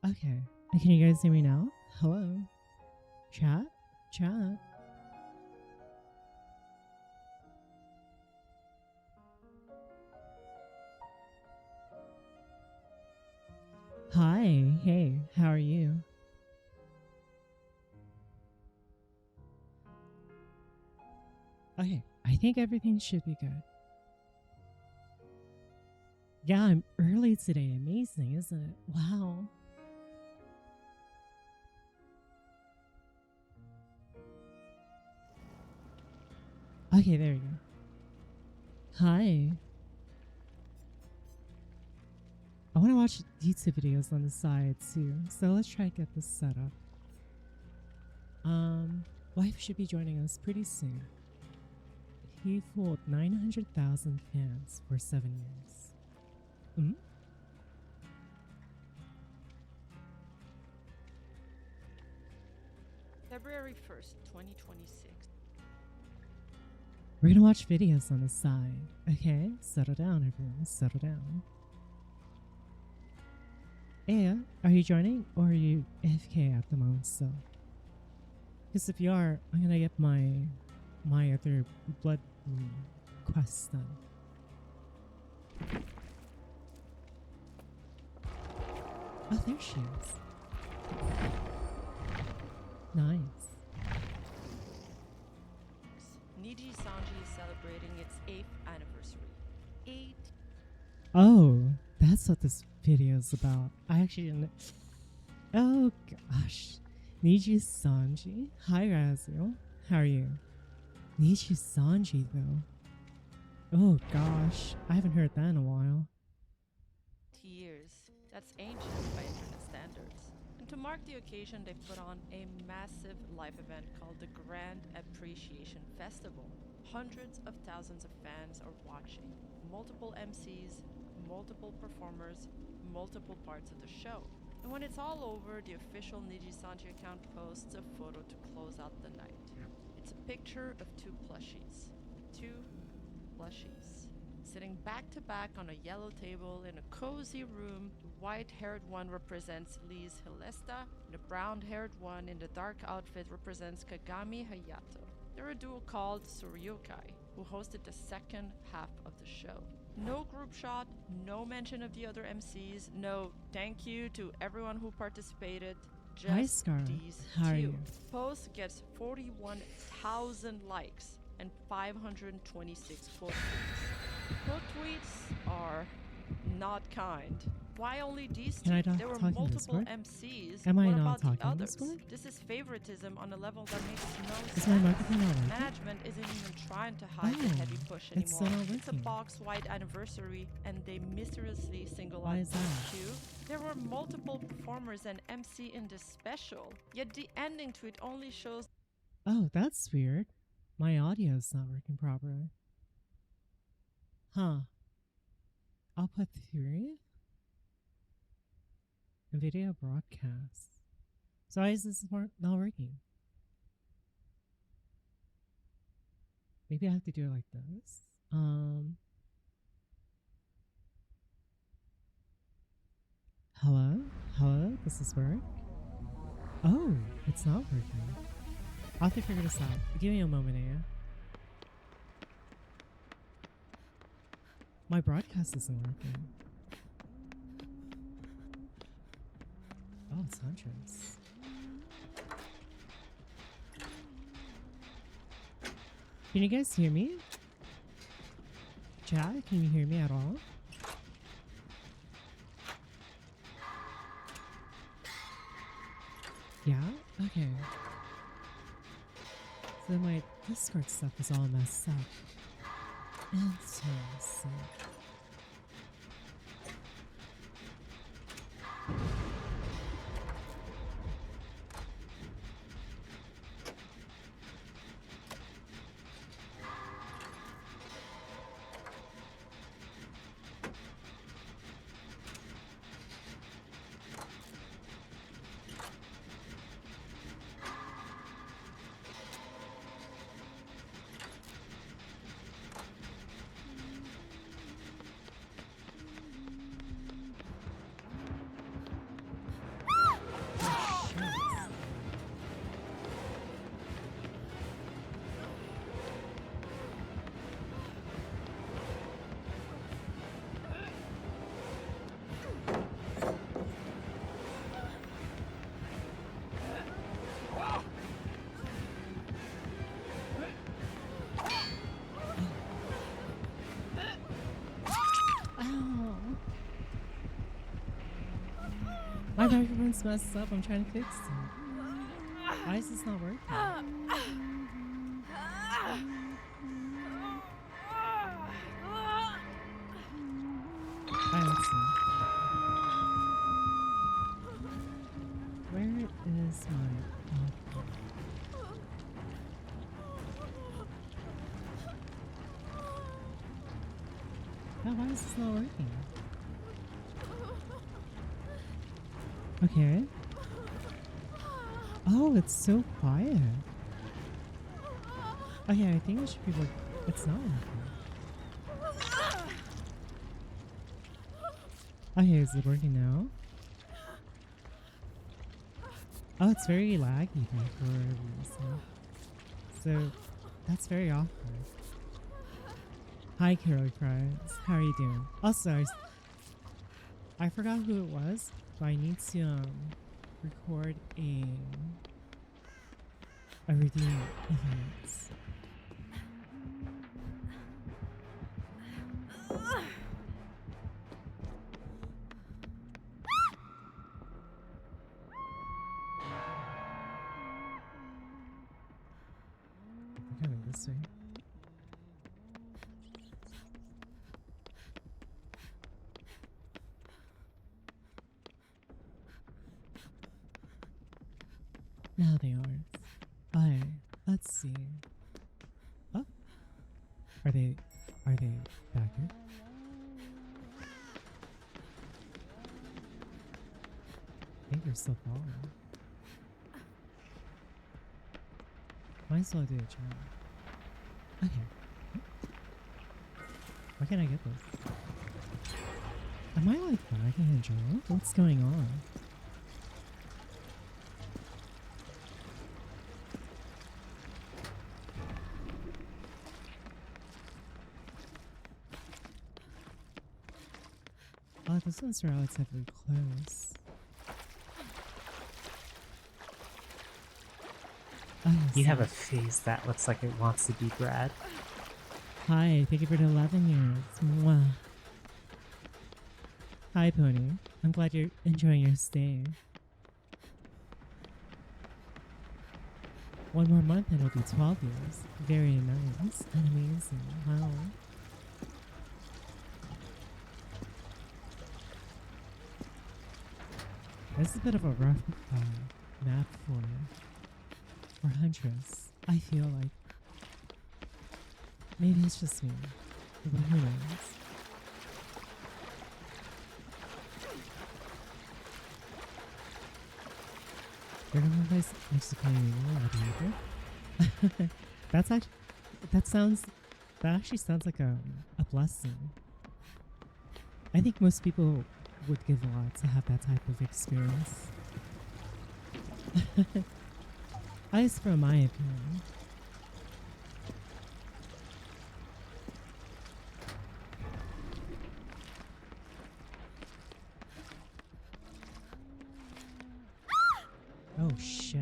Okay. Can you guys hear me now? Hello? Chat? Chat? Hi. Hey, how are you? Okay. I think everything should be good. Yeah, I'm early today. Amazing, isn't it? Wow. Okay, there you go. Hi. I want to watch YouTube videos on the side too, so let's try to get this set up. Wife should be joining us pretty soon. He fooled 900,000 fans for 7 years. Hmm? February 1st, 2026. We're gonna watch videos on the side. Okay, settle down, everyone. Settle down. Aya, are you joining or are you AFK at the moment still? Because if you are, I'm gonna get my other blood quests done. Oh, there she is. Nice. Niji Sanji is celebrating its 8th anniversary. 8. Oh, that's what this video is about. I actually didn't. Oh gosh. Niji Sanji? Hi Razio. How are you? Niji Sanji though. Oh gosh. I haven't heard that in a while. Years. That's ancient by internet standards. And to mark the occasion, they put on a massive live event called the Grand Appreciation Festival. Hundreds of thousands of fans are watching. Multiple MCs, multiple performers, multiple parts of the show. And when it's all over, the official Niji Sanji account posts a photo to close out the night. It's a picture of two plushies. Two plushies. Sitting back to back on a yellow table in a cozy room, the white-haired one represents Liz Hilesta, the brown-haired one in the dark outfit represents Kagami Hayato. They're a duo called Suryokai, who hosted the second half of the show. No group shot, no mention of the other MCs, no thank you to everyone who participated. Just Hi Scar. these How are two. you? Post gets 41,000 likes and 526 quote tweets. Quote tweets are not kind. Why only these two? Can I not There were talk in multiple Discord? MCs. Am I What not about the talking in others? Discord? This is favoritism on a level that makes no Is sense. my microphone not working? Management isn't even trying to hide the Oh, heavy push it's still anymore. not It's a working. box white anniversary and they mysteriously single Why out is that? these two. There were multiple performers and MC in this special, yet the ending to it only shows. Oh, that's weird. My audio is not working properly. Huh. Output 3? Video broadcast. So why is this not working? Maybe I have to do it like this. Hello? Hello? Does this work? Oh, it's not working. I'll have to figure this out. Give me a moment, Aya. My broadcast isn't working. Oh, it's Huntress. Can you guys hear me? Chat, can you hear me at all? Yeah? Okay. So my Discord stuff is all messed up. Interesting. My microphone's messed up. I'm trying to fix it. Why is this not working? Alright, let's see. Where is my... Oh, why is this not working? Okay. Oh, it's so quiet. Okay, I think it should be like... It's not working. Okay, is it working now? Oh, it's very laggy for a reason. So, that's very awkward. Hi, Carol Cries. How are you doing? Also, I forgot who it was, but I need to record a redeem event. I'm coming this way. Now they are. Alright, let's see. Oh, are they back here? I think they're still following. Might as well do a challenge. Okay. Why can't I get this? Am I like lagging a joke? What's going on? Oh, this one's relatively close. Oh, You have a face that looks like it wants to be Brad. Hi, thank you for the 11 years. Mwah. Hi, Pony. I'm glad you're enjoying your stay. One more month and it'll be 12 years. Very nice and amazing. Wow. This is a bit of a rough map for Huntress. I feel like maybe it's just me, but who knows? You're gonna play Mexican anymore, That's actually that actually sounds like a blessing. I think most people would give a lot to have that type of experience. At least from my opinion. Oh shit.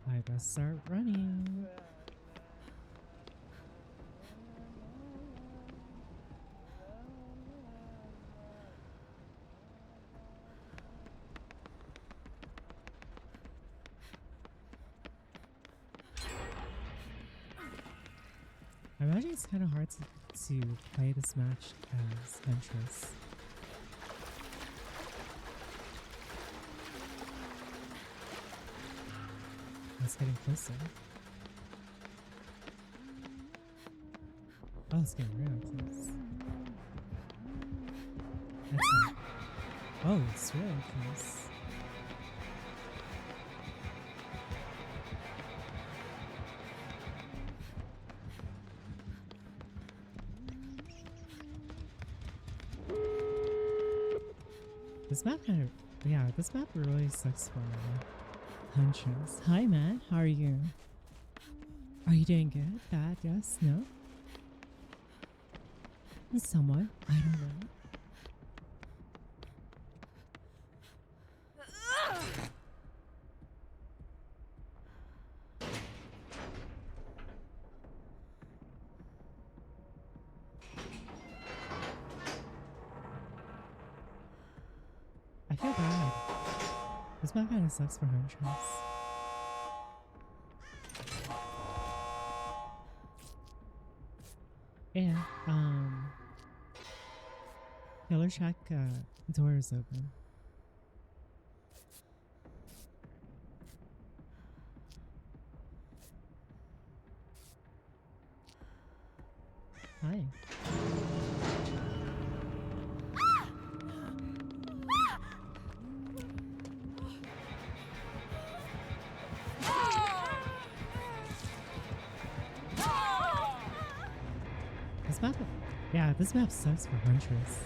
I best start running. I imagine it's kind of hard to play this match as Huntress. It's getting closer. Oh, it's getting real close. Excellent. Oh, it's really close. This map kind of, yeah, this map really sucks for Huntress. Hi, Matt. How are you? Are you doing good? Bad? Yes? No? Somewhat. I don't know. I feel bad. This map kind of sucks for Huntress. Yeah, Killer Shack door is open. Hi. This map, yeah, this map sucks for Huntress.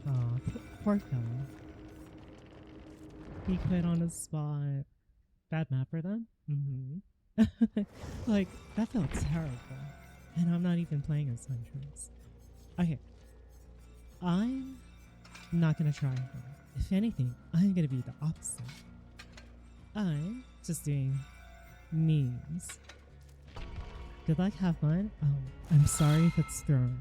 Aw, poor fellow. He quit on the spot. Bad map for them? Mm-hmm. Like, that felt terrible. And I'm not even playing as Huntress. Okay. I'm not gonna try hard. If anything, I'm gonna be the opposite. I'm just doing memes. Good luck, have fun. I'm sorry if it's thrown.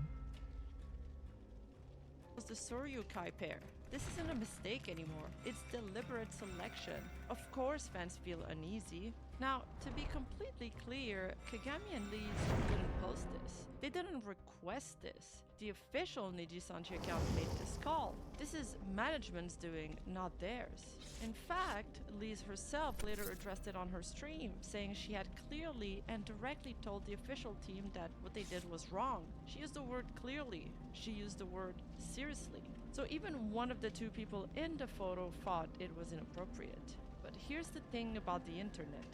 Was the Soryukai pair. This isn't a mistake anymore. It's deliberate selection. Of course fans feel uneasy. Now, to be completely clear, Kagami and Lee's didn't post this. They didn't request this. The official Niji-Sanji account made this call. This is management's doing, not theirs. In fact, Lee's herself later addressed it on her stream, saying she had clearly and directly told the official team that what they did was wrong. She used the word clearly. She used the word seriously. So even one of the two people in the photo thought it was inappropriate. But here's the thing about the internet.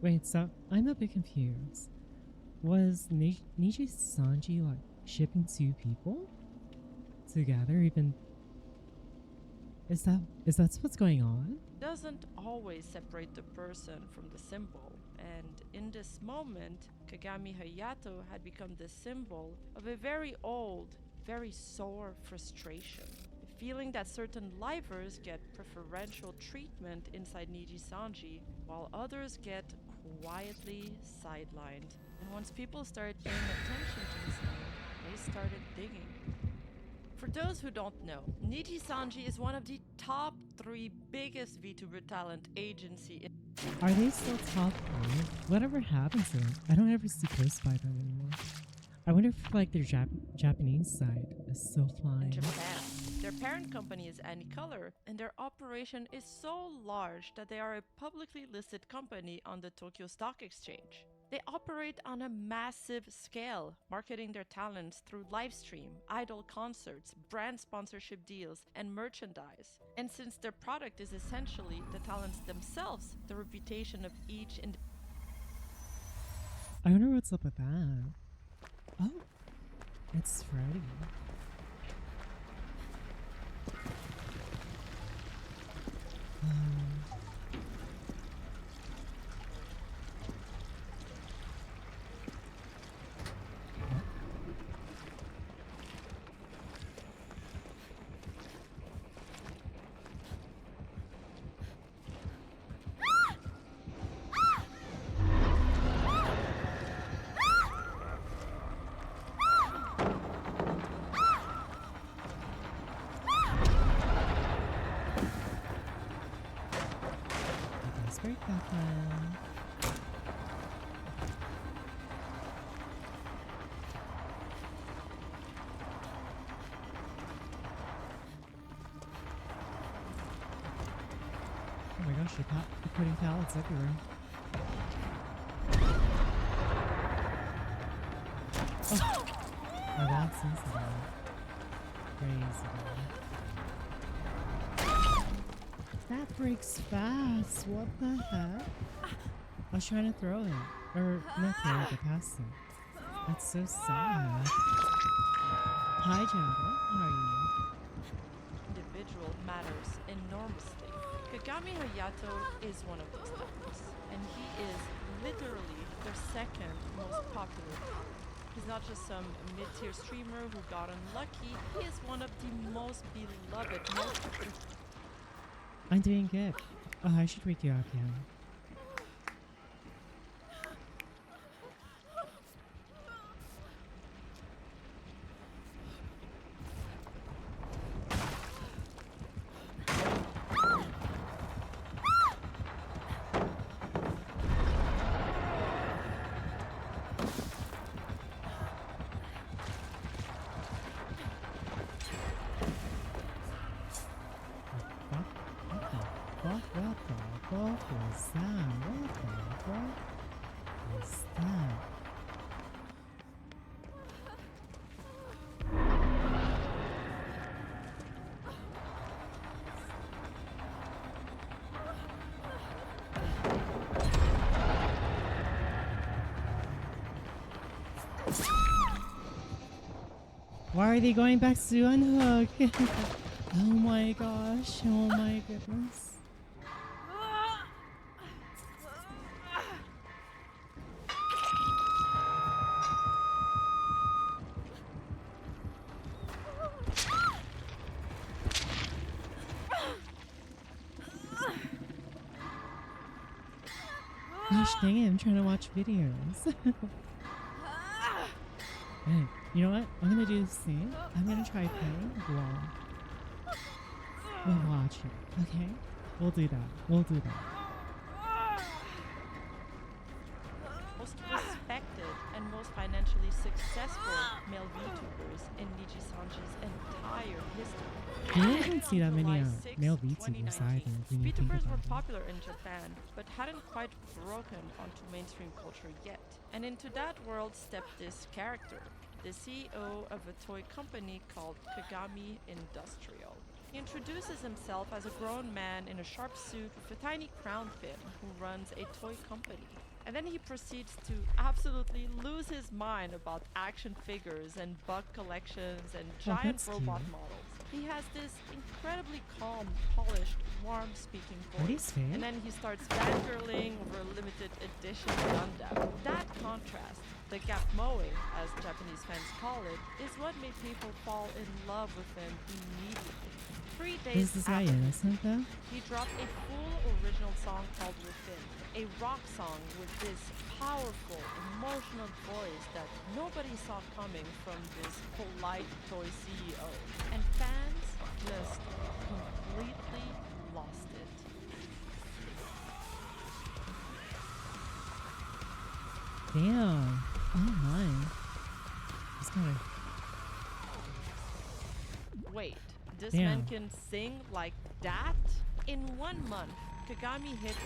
Wait, so I'm a bit confused. Was Niji-Sanji like shipping two people together? Even is that what's going on? Doesn't always separate the person from the symbol, and in this moment, Kagami Hayato had become the symbol of a very old, very sore frustration. The feeling that certain livers get preferential treatment inside Niji-Sanji, while others get quietly sidelined. And once people started paying attention to his name, they started digging. For those who don't know, Niji-Sanji is one of the top 3 biggest VTuber talent agency in Are they still top 5? Whatever happened to them? I don't ever see posts by them anymore. I wonder if like their Japanese side is still flying. Japan. Their parent company is Anycolor, and their operation is so large that they are a publicly listed company on the Tokyo Stock Exchange. They operate on a massive scale, marketing their talents through livestream, idol concerts, brand sponsorship deals, and merchandise. And since their product is essentially the talents themselves, the reputation of each I wonder what's up with that. Oh, it's Freddy. Break that plan. Oh my gosh, you're putting pallets everywhere. Oh, my bad sensitive. Crazy. That breaks fast. What the heck? I was trying to throw it. Or not throw it, but pass it. That's so sad. Hi, Jada. How are you? individual matters enormously. Kagami Hayato is one of those talents, and he is literally their second most popular. He's not just some mid-tier streamer who got unlucky, he is one of the most beloved, I'm doing good. Oh, I should wake you up, yeah. What the fuck was that? What the fuck was that? Why are they going back to unhook? Oh my gosh, oh my goodness. Gosh dang it, I'm trying to watch videos. Hey, you know what? I'm gonna do this thing. I'm gonna try playing while we'll watch it. Okay? We'll do that. We'll do that. Most respected and most financially successful male VTubers in Niji Sanji's entire history. You don't even see that many July 6, male VTubers 2019. either when you think VTubers were about it. popular in Japan, but hadn't quite broken onto mainstream culture yet. And into that world stepped this character, the CEO of a toy company called Kagami Industrial. He introduces himself as a grown man in a sharp suit with a tiny crown pin who runs a toy company. And then he proceeds to absolutely lose his mind about action figures and bug collections and giant that's robot cute. models. He has this incredibly calm, polished, warm-speaking Are voice. these fake? And then he starts fangirling over a limited edition Gundam. That contrast, the gap moe, as Japanese fans call it, is what made people fall in love with him immediately. 3 days Is this guy after innocent though? he dropped a full original song called Within, a rock song with this powerful, emotional voice that nobody saw coming from this polite toy CEO. And fans just completely lost it. Damn. Oh my. He's kind of. Wait, this Damn. man can sing like that? In 1 month, Kagami hit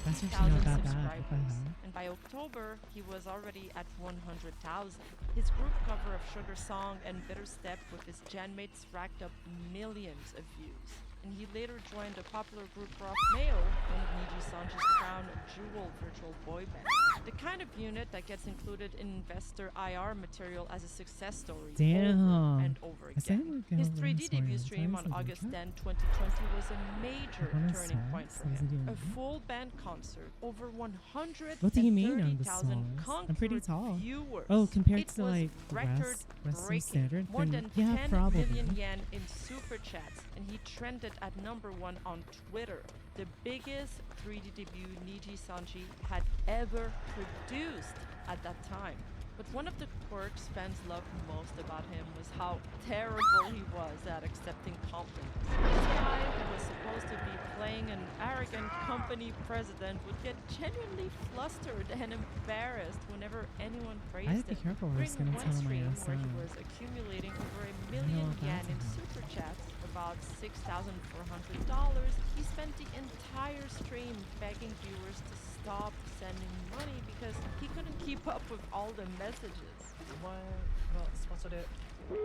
That's actually 50,000 not that bad. What the subscribers. hell? And by October, he was already at 100,000. His group cover of Sugar Song and Bitter Step with his Janmates racked up millions of views. And he later joined a popular group Rock Mayo, one of Niji Sanji's crown jewel virtual boy band. The kind of unit that gets included in investor IR material as a success story Damn. over and over Is that again. what His Gilbert 3D is debut wearing? stream Is on that his August intro? 10, 2020 was a major Like on his turning point songs? for Is he him. doing A that? full band concert, over 130,000 What do you mean on the songs? I'm pretty tall. viewers. Oh, compared It to was like the record Western breaking. standard, More then than yeah, 10 probably. million yen in super chats, and he trended at #1 on Twitter. The biggest 3D debut Niji Sanji had ever produced at that time. But one of the quirks fans loved most about him was how terrible he was at accepting compliments. This guy who was supposed to be playing an arrogant company president would get genuinely flustered and embarrassed whenever anyone praised I have to him. be careful or During it's gonna one tell my stream ass where he out. was accumulating over $1 know million what yen that's in about. super chats, about $6,400, he spent the entire stream begging viewers to stop sending money because he couldn't keep up with all the messages. お前がスパチャで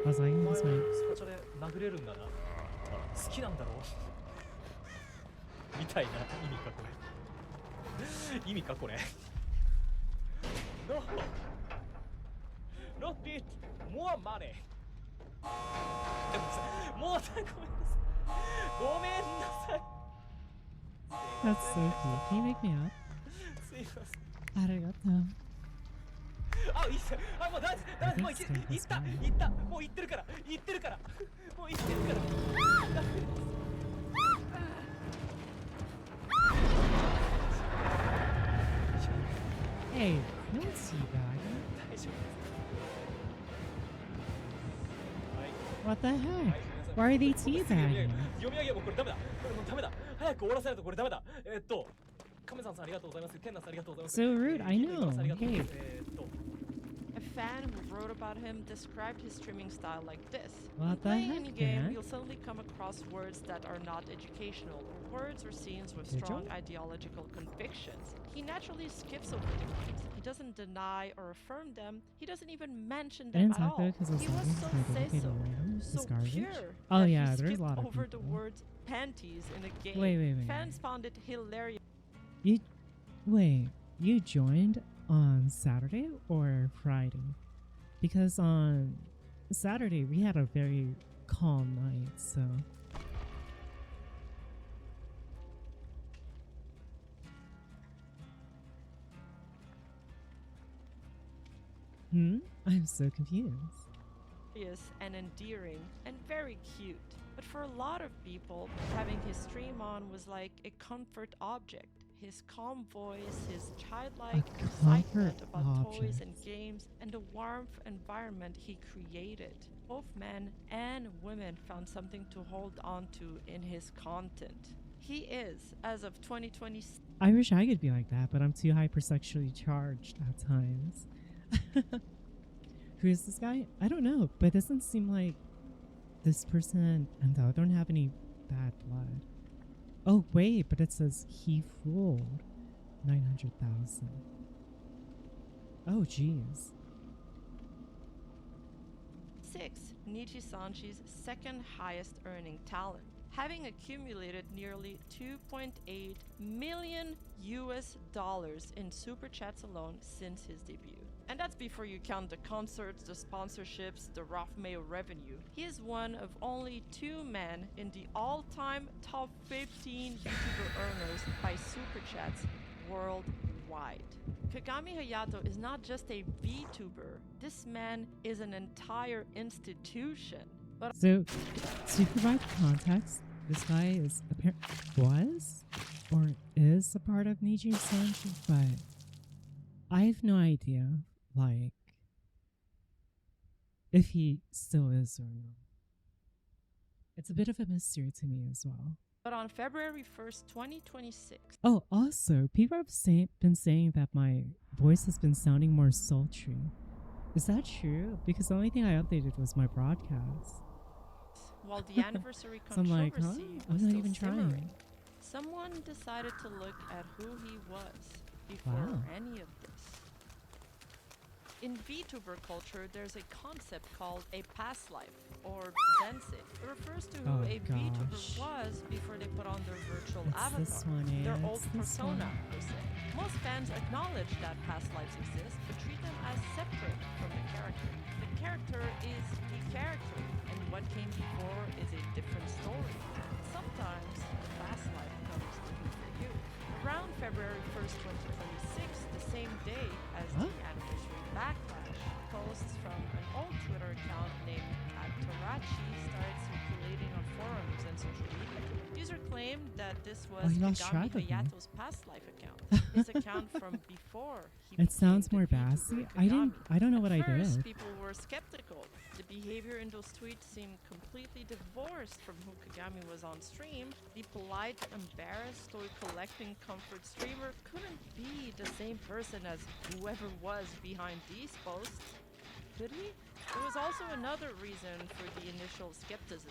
I was like, お前 this は might. スパチャで殴れるんだな好きなんだろみたいな意味かこれ意味かこれロロッピーモアマネーもうごめんなさいごめんなさい That's so cool. Can you make me up? すいません Arigato. あ、いいっすよあ、もう大丈夫大丈夫もう行ったもう行ってるからもう行ってるから Hey, no teabag. 大丈夫ですはい What the は heck? い、ごめんなさい Why are they 僕すぐ teabagging? 読み上げもうこれダメだこれもうダメだ早く終わらせないとこれダメだカメさんありがとうございますケンナさんありがとうございます So rude, I キングさん know. ありがとう Hey. fan who wrote about him described his streaming style like this. What When the playing heck, any game, man? you'll suddenly come across words that are not educational, or words or scenes with Did strong you? ideological convictions. He naturally skips over the ones. He doesn't deny or affirm them. He doesn't even mention I them didn't at talk all. about it because I was He was talking so to my dedicated say-so, random. so This garbage. pure Oh that yeah, he there's a skipped lot of over people. the word panties in a game. Wait. Fans found it hilarious. You wait. You joined on Saturday or Friday? Because on Saturday we had a very calm night, so. I'm so confused. And endearing and very cute. But for a lot of people, having his stream on was like a comfort object. His calm voice, his childlike A excitement comfort about toys and object. games, and the warmth environment he created. Both men and women found something to hold on to in his content. He is, as of 2026, I wish I could be like that, but I'm too hypersexually charged at times. Who is this guy? I don't know, but it doesn't seem like this person and the other don't have any bad blood. Oh wait, but it says he fooled 900,000. Oh jeez. Nichi Sanchi's second highest earning talent, having accumulated nearly 2.8 million US dollars in super chats alone since his debut. And that's before you count the concerts, the sponsorships, the rough mail revenue. He is one of only 2 men in the all-time top 15 YouTuber earners by super chats worldwide. Kagami Hayato is not just a VTuber. This man is an entire institution. But So, to provide context, this guy is was or is a part of Niji Sanji, but I have no idea, like, if he still is or not. It's a bit of a mystery to me as well. But on February 1st, 2026. Oh, also, people have been saying that my voice has been sounding more sultry. Is that true? Because the only thing I updated was my broadcast. While the anniversary So I'm like, controversy I'm was not still even simmering, trying. someone decided to look at who he was before Wow. any of this. In VTuber culture, there's a concept called a past life, or Zensit. It refers to who Oh, a gosh. VTuber was before they put on their virtual It's avatar, this one, yeah, their old it's this persona, one. per se. Most fans acknowledge that past lives exist, but treat them as separate from the character. The character is the character, and what came before is a different story. Sometimes the past life comes looking for you. Around February 1st, 2026, the same day as the anniversary backlash, posts from an old Twitter account named @Torachi started circulating on forums and social media. User claimed that this was he lost Kagami track of me. Hayato's past life account, his account from before he It sounds became more the VTuber bassy. Kagami. I don't know what I At first, did. people were skeptical. The behavior in those tweets seemed completely divorced from who Kagami was on stream. The polite, embarrassed, toy collecting comfort streamer couldn't be the same person as whoever was behind these posts. Could he? There was also another reason for the initial skepticism.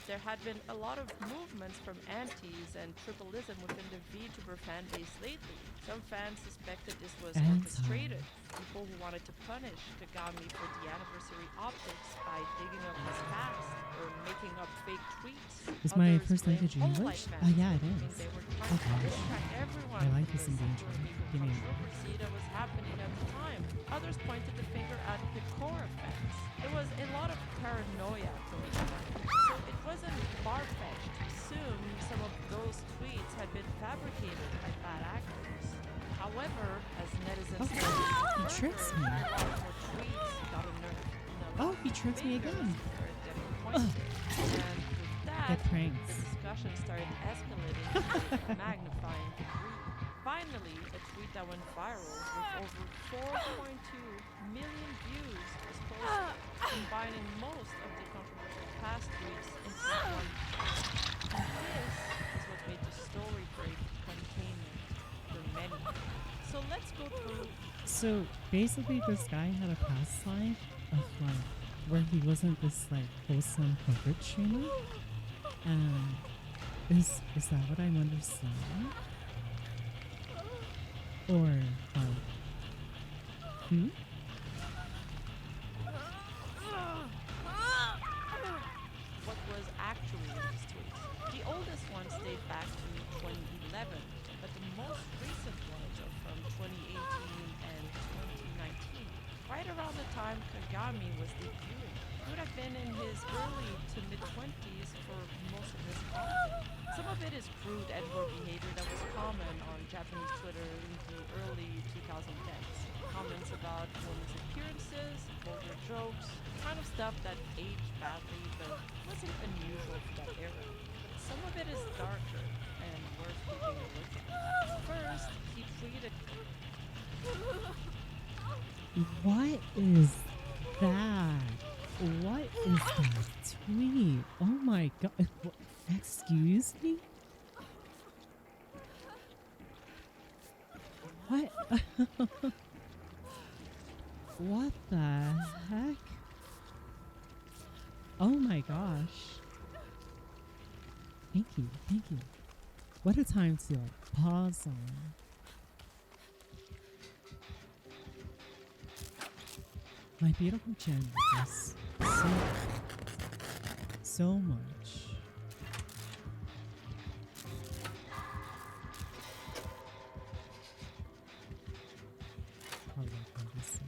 There had been a lot of movements from antis and tripleism within the VTuber fan base lately. Some fans suspected this was orchestrated. People who wanted to punish Kagami for the anniversary optics by digging up his past or making up fake tweets. Is my Others first language blamed English? Hololive Oh fans, yeah, it thinking is. they were trying to Okay. distract everyone My life from is the in danger. super legal Give me a controversy that was happening at the time. Others pointed the finger at Picora fans. There was a lot of paranoia from each side, so it wasn't far-fetched to assume some of those tweets had been fabricated by bad actors. However, as netizens He tricks me. a lot more tweets got unnerved. Oh, he tricked me again. Started getting pointed. And with that, Get pranked. the discussion started escalating to a magnifying degree. Finally, a tweet that went viral with over 4.2 million views was posted, combining most of the controversial past tweets into one. And this is what made the story break containment for many. So let's go through So So basically, this guy had a past life of like where he wasn't this like wholesome perpetrator. And is that what I'm understanding? Or like, hmm? What was actually in his tweets. The oldest ones date back to 2011, but the most recent ones are from 2018 and 2019, right around the time Kagami was debuting. He would have been in his early to mid 20s for most of his content. Some of it is crude Edward behavior that was common on Japanese Twitter in the early 2010s. Comments about women's appearances, vulgar jokes, kind of stuff that aged badly but wasn't unusual for that era. But some of it is darker and worth taking a look at. First, he tweeted. What is that? What is that tweet? Oh my god. Excuse me? What? What the heck? Oh my gosh. Thank you, thank you. What a time to like pause on. My beautiful gem is so much. How do I put this in?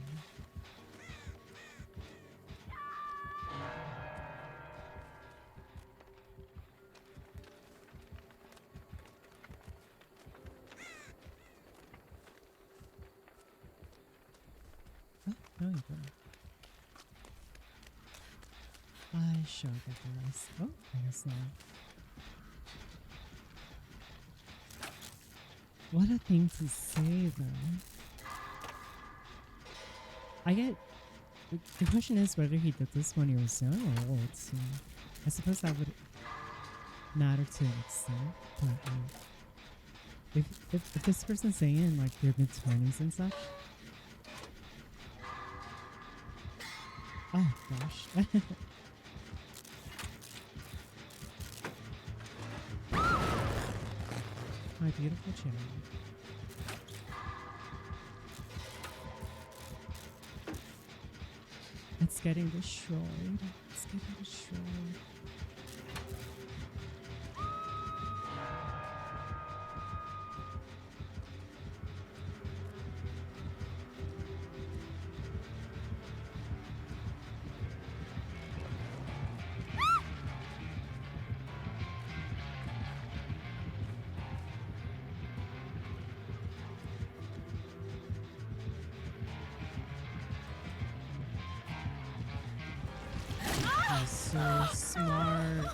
Oh, no, you don't. I shall get the rest. Oh, I guess not. What a thing to say, though. I get. The question is whether he did this when he was young or old. So I suppose that would matter to an extent. But if this person's saying in like their mid 20s and such. Oh gosh. My beautiful cherry. It's getting destroyed. It's getting destroyed. He's so smart.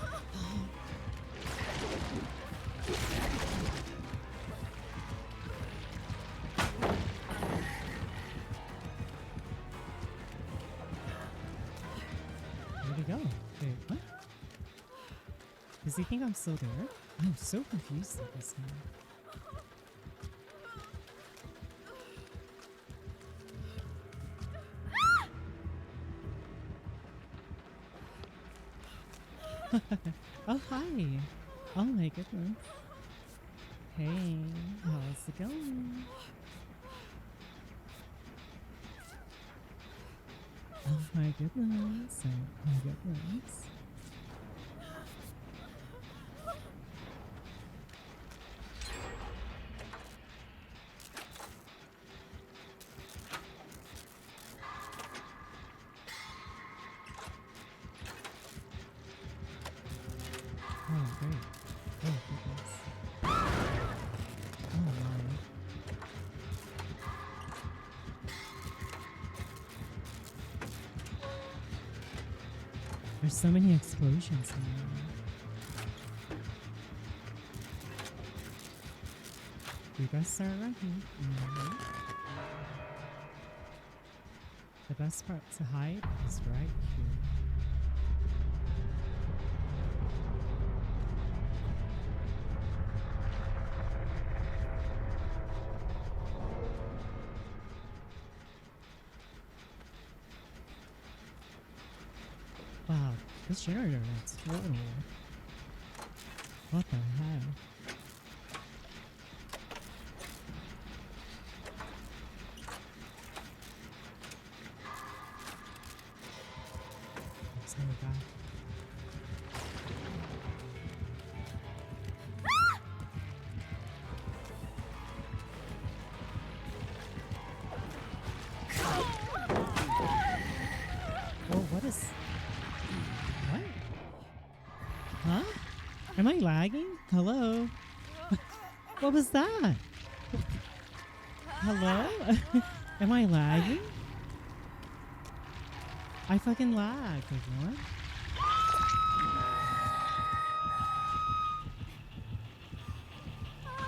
Where'd he go? Wait, what? Does he think I'm still there? I'm so confused at this now. Oh, hi. Oh my goodness. Hey, how's it going? Oh my goodness. Oh my goodness. Oh, great. Oh, goodness. Oh, my. There's so many explosions in there. You guys start right here. The best part to hide is right here. This generator looks total. What the hell? Let's go back. Oh, what is... What? Huh? Am I lagging? Hello? What was that? Hello? Am I lagging? I fucking lagged. Like, what?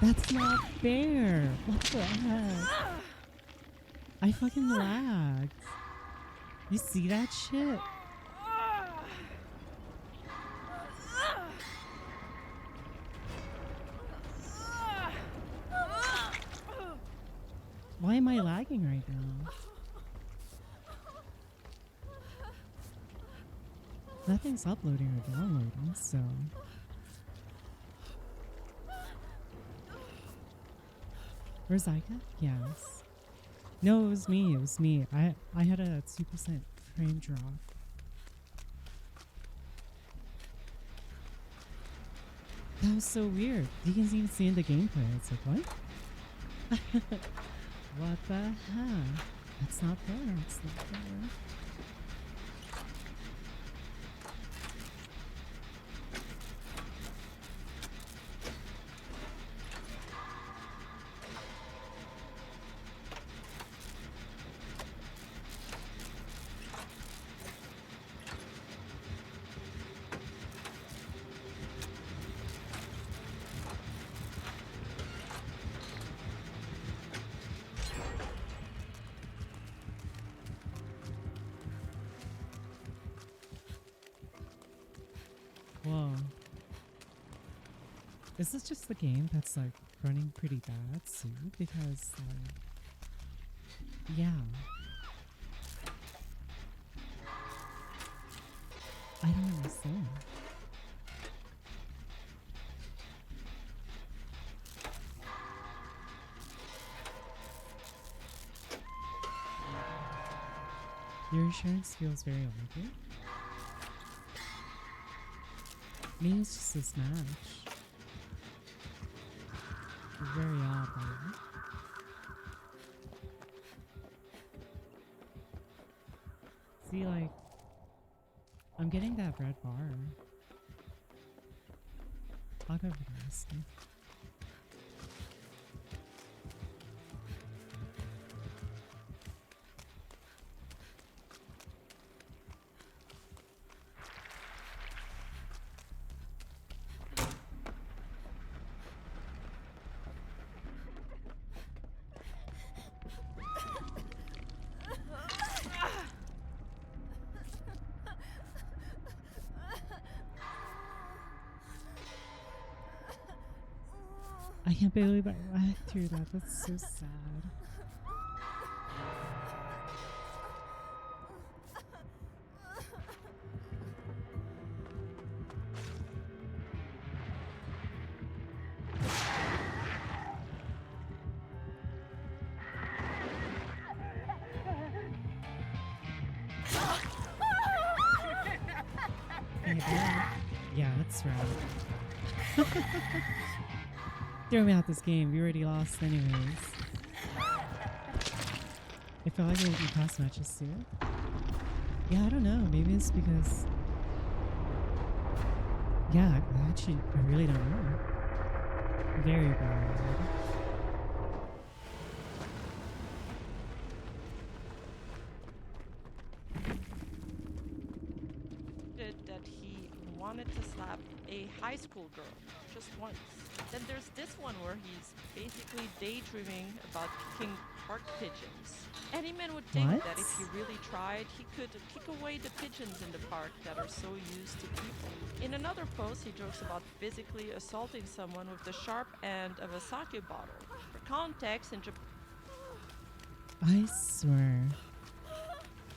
That's not fair. What the heck? I fucking lagged. You see that shit? Why am I lagging right now? Nothing's uploading or downloading, so... Where's Ika? Yes. No, it was me. It was me. I had a 2% frame drop. That was so weird. You can even see in the gameplay. It's like, what? What the heck? That's not fair. It's not fair. Whoa. Is this just the game that's like running pretty bad too? Because yeah. I don't understand. Your insurance feels very oily. Maybe it's just this match. Very odd, right? See, like, I'm getting that red bar. I'll go for this. I can't believe I went through that. That's so sad. Yeah, that's right. Throw me out this game. We already lost anyways. I feel like it would be past matches too. Yeah, I don't know. Maybe it's because... Yeah, I really don't know. Very bad. That he wanted to slap a high school girl just once. Then there's this one where he's basically daydreaming about kicking park pigeons. Any man would think that if he really tried, he could kick away the pigeons in the park that are so used to people. In another post, he jokes about physically assaulting someone with the sharp end of a sake bottle. For context, in Japan... I swear.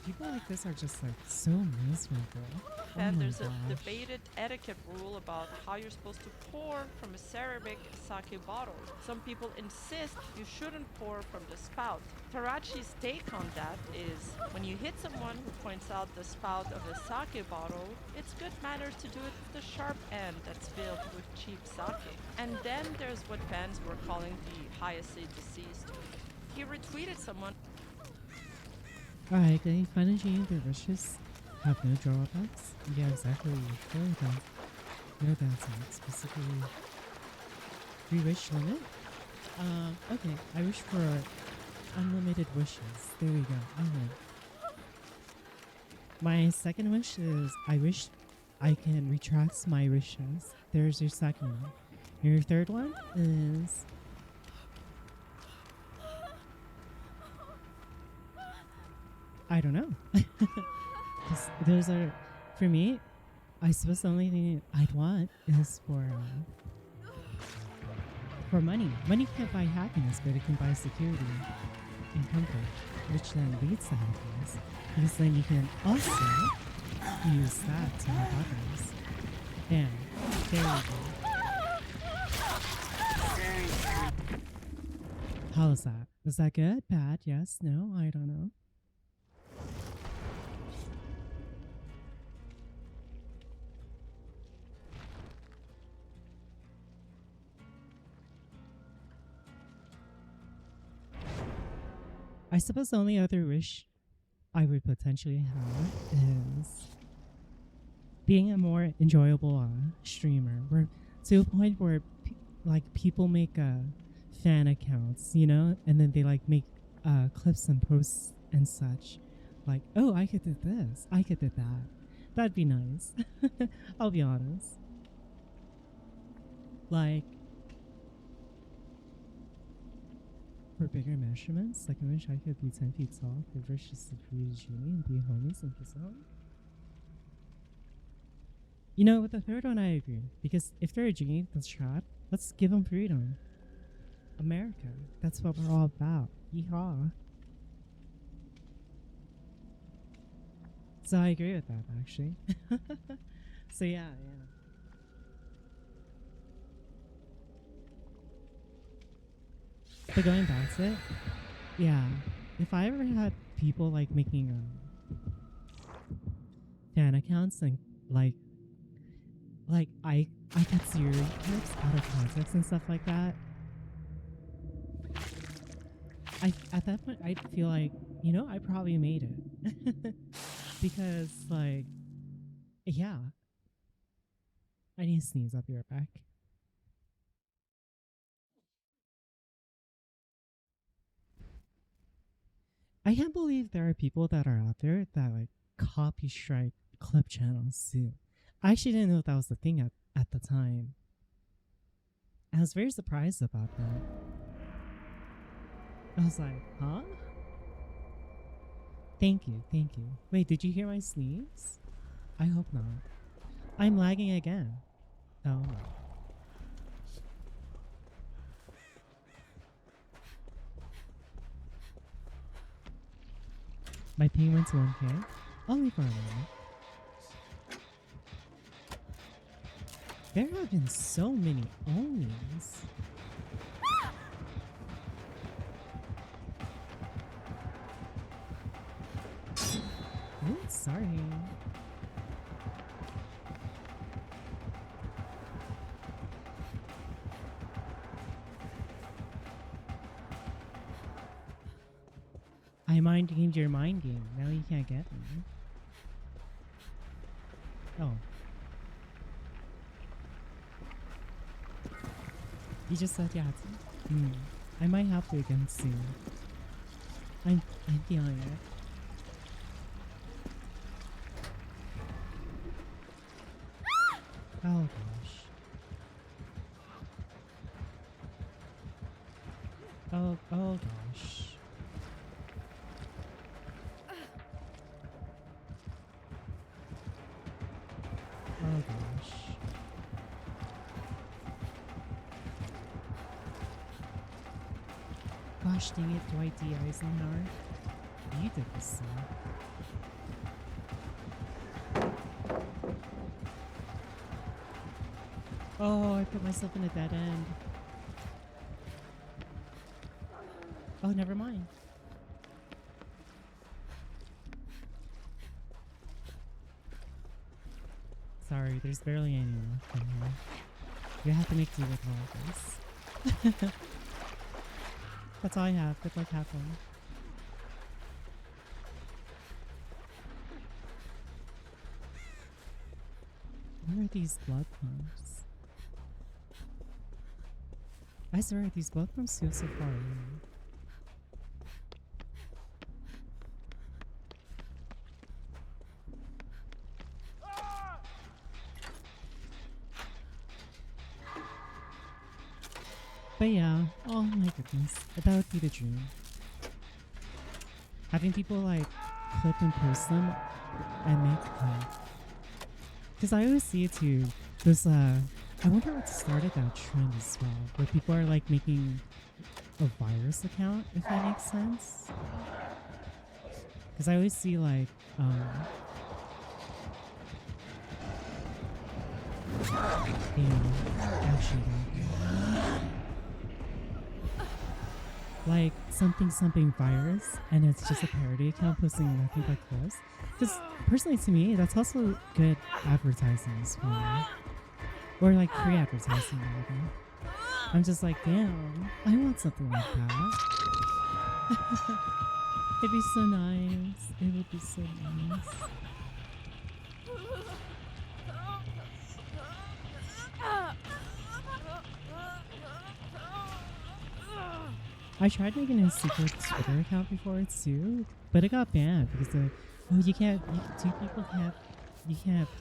People like this are just like so miserable. Oh And my there's a gosh. debated etiquette rule about how you're supposed to pour from a ceramic sake bottle. Some people insist you shouldn't pour from the spout. Tarachi's take on that is when you hit someone who points out the spout of a sake bottle, it's good manners to do it with the sharp end that's filled with cheap sake. And then there's what fans were calling the Hayase deceased. He retweeted someone. Alright, they find a their wishes have no drawbacks. Yeah, exactly. No downside. Specifically, 3 wish limit. Okay. I wish for unlimited wishes. There we go. Okay. My second wish is I wish I can retract my wishes. There's your second one. Your third one is I don't know. 'Cause those are, for me, I suppose the only thing I'd want is for money. Money can't buy happiness, but it can buy security and comfort, which then leads to happiness. Because then you can also use that to help others. Bam. There we go. How was that? Was that good? Bad? Yes? No? I don't know. I suppose the only other wish I would potentially have is being a more enjoyable streamer, where to a point where people make fan accounts, you know, and then they like make clips and posts and such, like, oh, I could do this, I could do that. That'd be nice. I'll be honest. Like, for bigger measurements, like I wish I could be 10 feet tall, could versus the free genie and be homies and kiss on. You know, with the third one, I agree. Because if they're a genie that's trapped, let's give them freedom. America. That's what we're all about. Yeehaw. So I agree with that, actually. So yeah. But going back to it, yeah. If I ever had people like making fan accounts and like I cut series clips out of context and stuff like that, at that point I'd feel like, you know, I probably made it. Because like, yeah. I need to sneeze. I'll be right back. I can't believe there are people that are out there that like copy strike clip channels too. I actually didn't know that was the thing at the time. I was very surprised about that. I was like, huh? Thank you. Wait, did you hear my sneeze? I hope not. I'm lagging again. Oh. My ping went to 1K. I'll leave for a moment. There have been so many Onis. Ooh, sorry. I mind gamed your mind game. Now you can't get me. Oh. You just said Yahtzee? I might have to again soon. I'm feeling it. Oh gosh. Oh gosh. Oh gosh. Gosh dang it, Dwight D. Eisenhower. You did this, son. Oh, I put myself in a dead end. Oh, never mind. Sorry, there's barely any left in here. You have to make do with all of this. That's all I have. Good luck, have fun. Where are these blood pumps? I swear, these blood pumps feel so far away. But yeah, oh my goodness, that would be the dream. Having people like clip and post them and make because I always see it too. There's I wonder what started that trend as well, where people are like making a virus account, if that makes sense. Because I always see like actually like something virus, and it's just a parody account posting nothing but clips. Because personally, to me, that's also good advertising as well, or like free advertising. Maybe. I'm just like, damn, I want something like that. It'd be so nice. It would be so nice. I tried making a secret Twitter account before too, but it got banned because you can't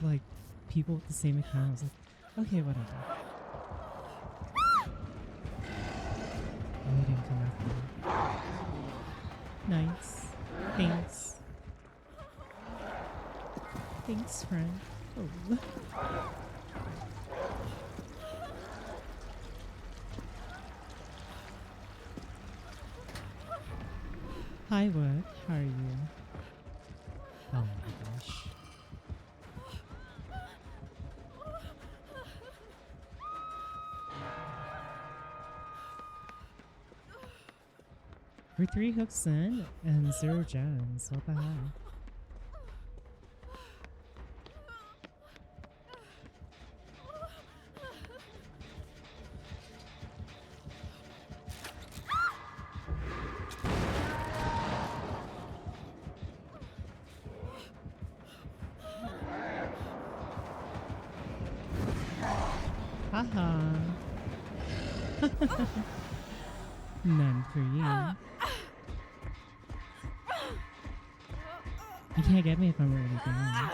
like people with the same account. I was like, okay, whatever. Oh, he didn't come after me. Nice. Thanks. Thanks, friend. Oh. Hi, Wood. How are you? Oh my gosh. We're 3 hooks in and 0 gems. What the heck? Haha. None for you. You can't get me if I'm already down.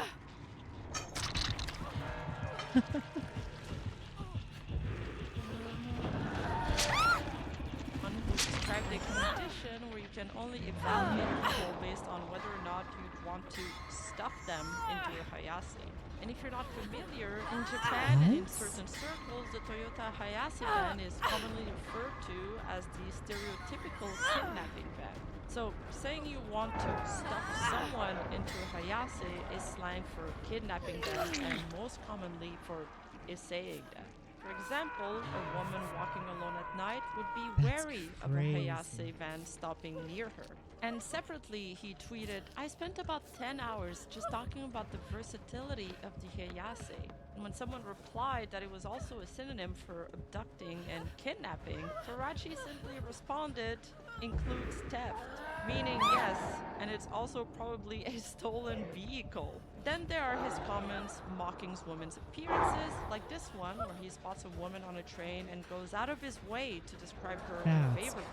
One who described a condition where you can only evaluate people based on whether or not you'd want to stuff them into your Hayase. And if you're not familiar, in Japan and in certain circles, the Toyota Hayase van is commonly referred to as the stereotypical kidnapping van. So, saying you want to stuff someone into a Hayase is slang for kidnapping them and most commonly for essaying them. For example, a woman walking alone at night would be wary of a Hayase van stopping near her. And separately, he tweeted, I spent about 10 hours just talking about the versatility of the Hayase. And when someone replied that it was also a synonym for abducting and kidnapping, Tarachi simply responded, includes theft, meaning yes, and it's also probably a stolen vehicle. Then there are his comments mocking women's appearances, like this one where he spots a woman on a train and goes out of his way to describe her favorite.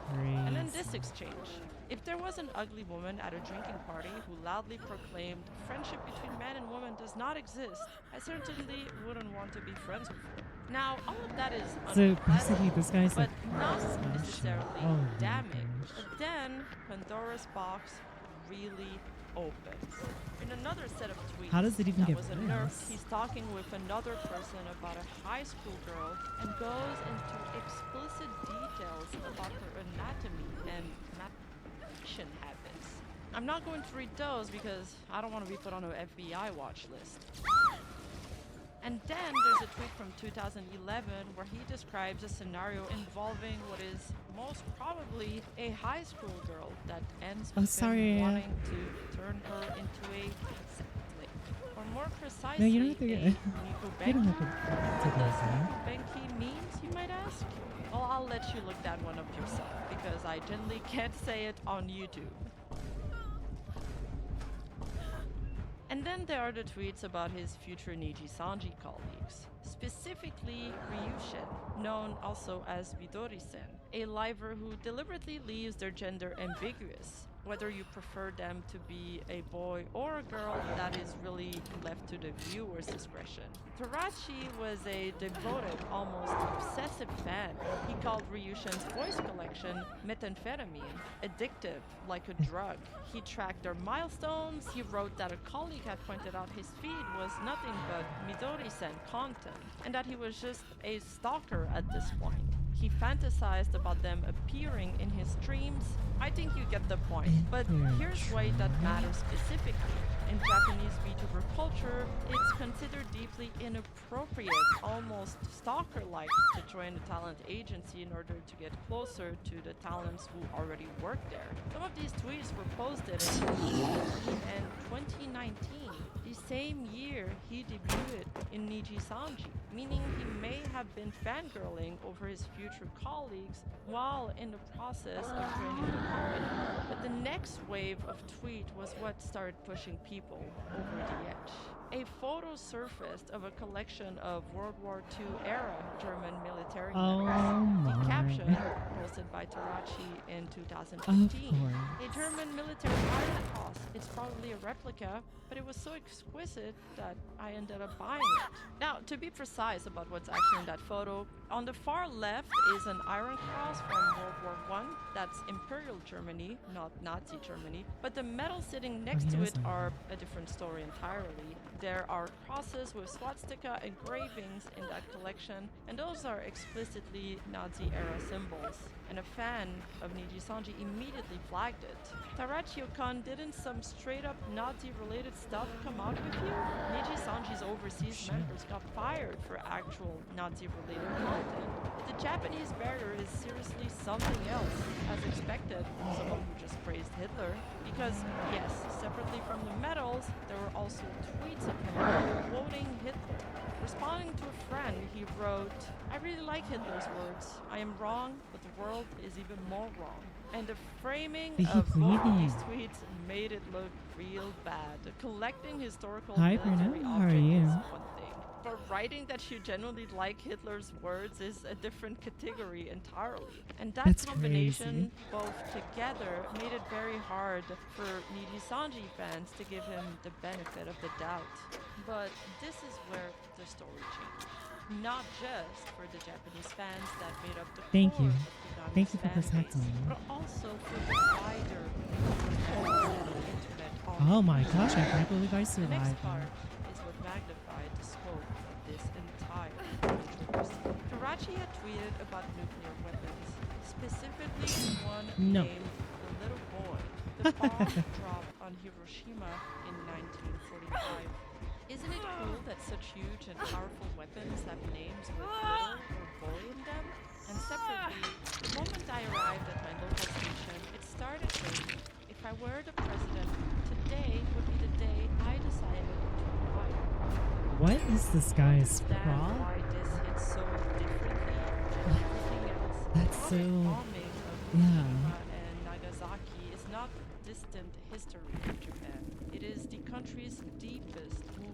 And then this exchange. If there was an ugly woman at a drinking party who loudly proclaimed friendship between man and woman does not exist, I certainly wouldn't want to be friends with her. Now, all of that is basically, this guy's but like, not necessarily oh damning. But then Pandora's box really opens. In another set of tweets, how does it even that get was a worse? nerf, he's talking with another person about a high school girl and goes into explicit details about her anatomy and masturbation habits. I'm not going to read those because I don't want to be put on an FBI watch list. And then there's a tweet from 2011 where he describes a scenario involving what is most probably a high school girl that ends Oh, with sorry. him wanting to turn her into a sex slave. Or more No, precisely, you don't have to. a You don't have Nikubenki. to What do does that. Nikubenki means, you might ask? Well, I'll let you look that one up yourself, because I generally can't say it on YouTube. And then there are the tweets about his future Niji-sanji colleagues, specifically Ryushin, known also as Midori-sen, a liver who deliberately leaves their gender ambiguous. Whether you prefer them to be a boy or a girl, that is really left to the viewer's discretion. Tarachi was a devoted, almost obsessive fan. He called Ryushin's voice collection methamphetamine, addictive like a drug. He tracked their milestones. He wrote that a colleague had pointed out his feed was nothing but Midori-sen content, and that he was just a stalker at this point. He fantasized about them appearing in his streams. I think you get the point. But here's why that matters specifically. In Japanese VTuber culture, it's considered deeply inappropriate, almost stalker-like, to join a talent agency in order to get closer to the talents who already work there. Some of these tweets were posted in 2019, the same year he debuted in Niji-sanji, meaning he may have been fangirling over his future colleagues while in the process of joining the company. But the next wave of tweet was what started pushing people over the edge. A photo surfaced of a collection of World War II era German military Oh medals. The my. caption, posted by Tarachi in Of 2015, course. a German military Iron Cross. It's probably a replica, but it was so exquisite that I ended up buying it. Now, to be precise about what's actually in that photo, on the far left is an Iron Cross from World War I. That's Imperial Germany, not Nazi Germany. But the medals sitting next to it are a different story entirely. There are crosses with swastika engravings in that collection, and those are explicitly Nazi-era symbols. And a fan of Niji-sanji immediately flagged it. Tarachi-kun, didn't some straight-up Nazi-related stuff come out with you? Niji-sanji's overseas members got fired for actual Nazi-related content. But the Japanese barrier is seriously something else, as expected from someone who just praised Hitler. Because, yes, separately from the medals, there were also tweets of him quoting Hitler. Responding to a friend, he wrote, "I really like Hitler's words. I am wrong, but the world is even more wrong." And the framing of both of these tweets made it look real bad. Collecting historical military How are objects you? is one thing, but writing that you genuinely like Hitler's words is a different category entirely. And that That's combination, both together, made it very hard for Niji-sanji fans to give him the benefit of the doubt. But this is where the story changed. Not just for the Japanese fans that made up the Thank core you. of Thank Konami's you for fan base, protecting me. but also for the wider internet audience. Oh my gosh, I can't believe I The next survived. part is what magnified the scope of this entire controversy. Tarachi had tweeted about nuclear weapons, specifically one No. named The Little Boy. The bomb dropped on Hiroshima in 1945. Isn't it cool that such huge and powerful weapons have names with little or boy in them? And separately, the moment I arrived at my local station, it started raining. If I were the president, today would be the day I decided to retire. What is this guy's Understand prop? why this hits so differently than everything else. That's The so. bombing of Yeah. Hiroshima and Nagasaki is not distant history in Japan. It is the country's deepest wound.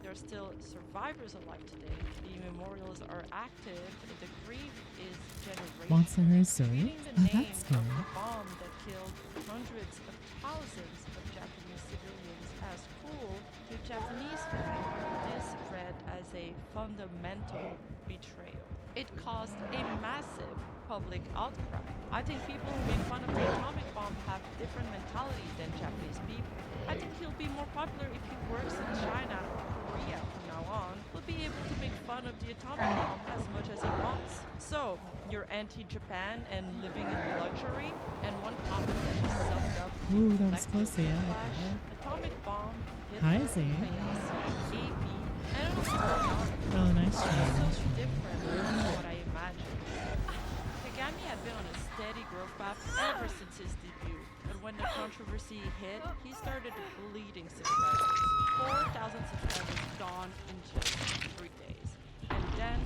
There are still survivors alive today. The memorials are active. The grief is generational. Monster History? Reading the Oh, name that's of good. the bomb that killed hundreds of thousands of Japanese civilians as cool, to Japanese fans, this read as a fundamental betrayal. It caused a massive public outcry. I think people who make fun of the atomic bomb have different mentality than Japanese people. I think he'll be more popular if he works in China or Korea from now on. He'll be able to make fun of the atomic bomb as much as he wants. So, you're anti-Japan and living in luxury, and one comment that just summed up Ooh, that was collective close to the end. backlash, atomic bomb, Hi, Hitler, Zane. chaos, AP, and Oh, nice try, So nice try. different from what I imagined. Kagami had been on a steady growth path ever since his debut, but when the controversy hit, he started bleeding subscribers. 4,000 subscribers gone in just 3 days. And then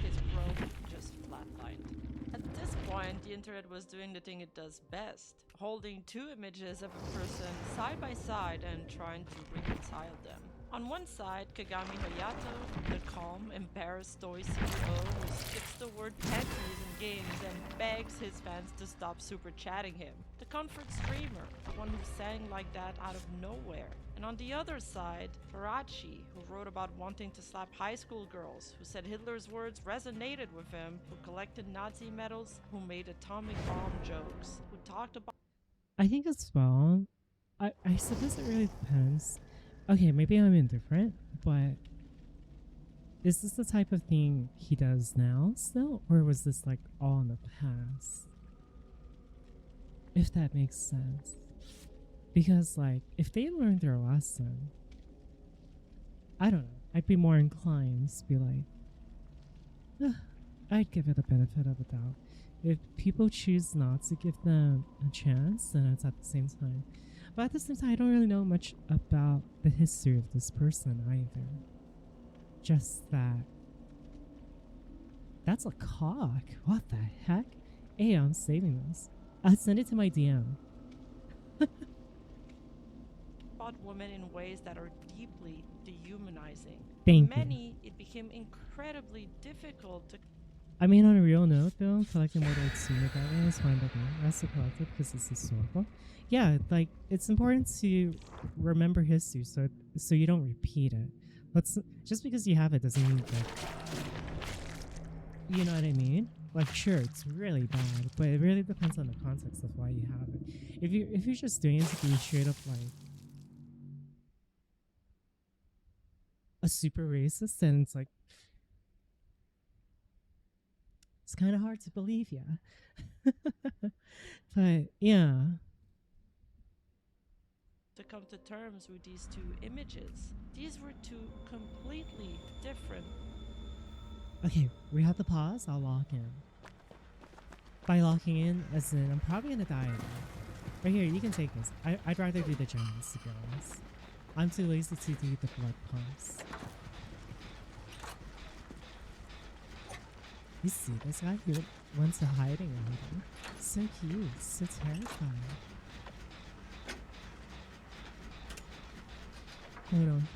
his growth just flatlined. At this point, the internet was doing the thing it does best, holding two images of a person side by side and trying to reconcile them. On one side, Kagami Hayato, the calm, embarrassed toy CEO who skips the word panties in games and begs his fans to stop super chatting him. The comfort streamer, the one who sang like that out of nowhere. And on the other side, Farachi, who wrote about wanting to slap high school girls, who said Hitler's words resonated with him, who collected Nazi medals, who made atomic bomb jokes, who talked about I think as well. I suppose it really depends. Okay, maybe I'm indifferent, but is this the type of thing he does now still, or was this like all in the past? If that makes sense. Because like, if they learned their lesson, I don't know, I'd be more inclined to be like, "Ugh," I'd give it a benefit of the doubt. If people choose not to give them a chance, then it's at the same time. But at the same time, I don't really know much about the history of this person either. Just that. That's a cock. What the heck? Hey, I'm saving this. I'll send it to my DM. women in ways that are deeply dehumanizing. Thank For you. many, it became incredibly difficult to I mean, on a real note, though, collecting more like sooner that is fine by me. As a collector, because it's historical. Yeah, like it's important to remember history, so you don't repeat it. Let's just because you have it doesn't mean that. You know what I mean? Like, sure, it's really bad, but it really depends on the context of why you have it. If you're just doing it to be straight up like a super racist, then it's like it's kind of hard to believe, yeah. But yeah. to come to terms with these two images. These were two completely different. Okay, we have to pause. I'll lock in. By locking in, as in, I'm probably gonna die. Right here, you can take this. I'd rather do the gems, to be honest. I'm too lazy to do the blood pumps. You see this guy? He went to hiding already. So cute, so terrifying. Hold on.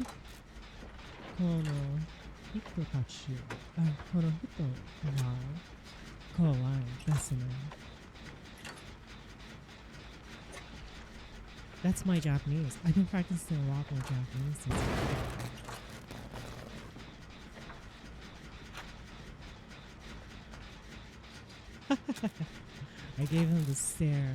Hold on. Hito tachi. Hold on. Hito. Wow. Kawaii. That's enough. That's my Japanese. I've been practicing a lot more Japanese since I gave him the stare.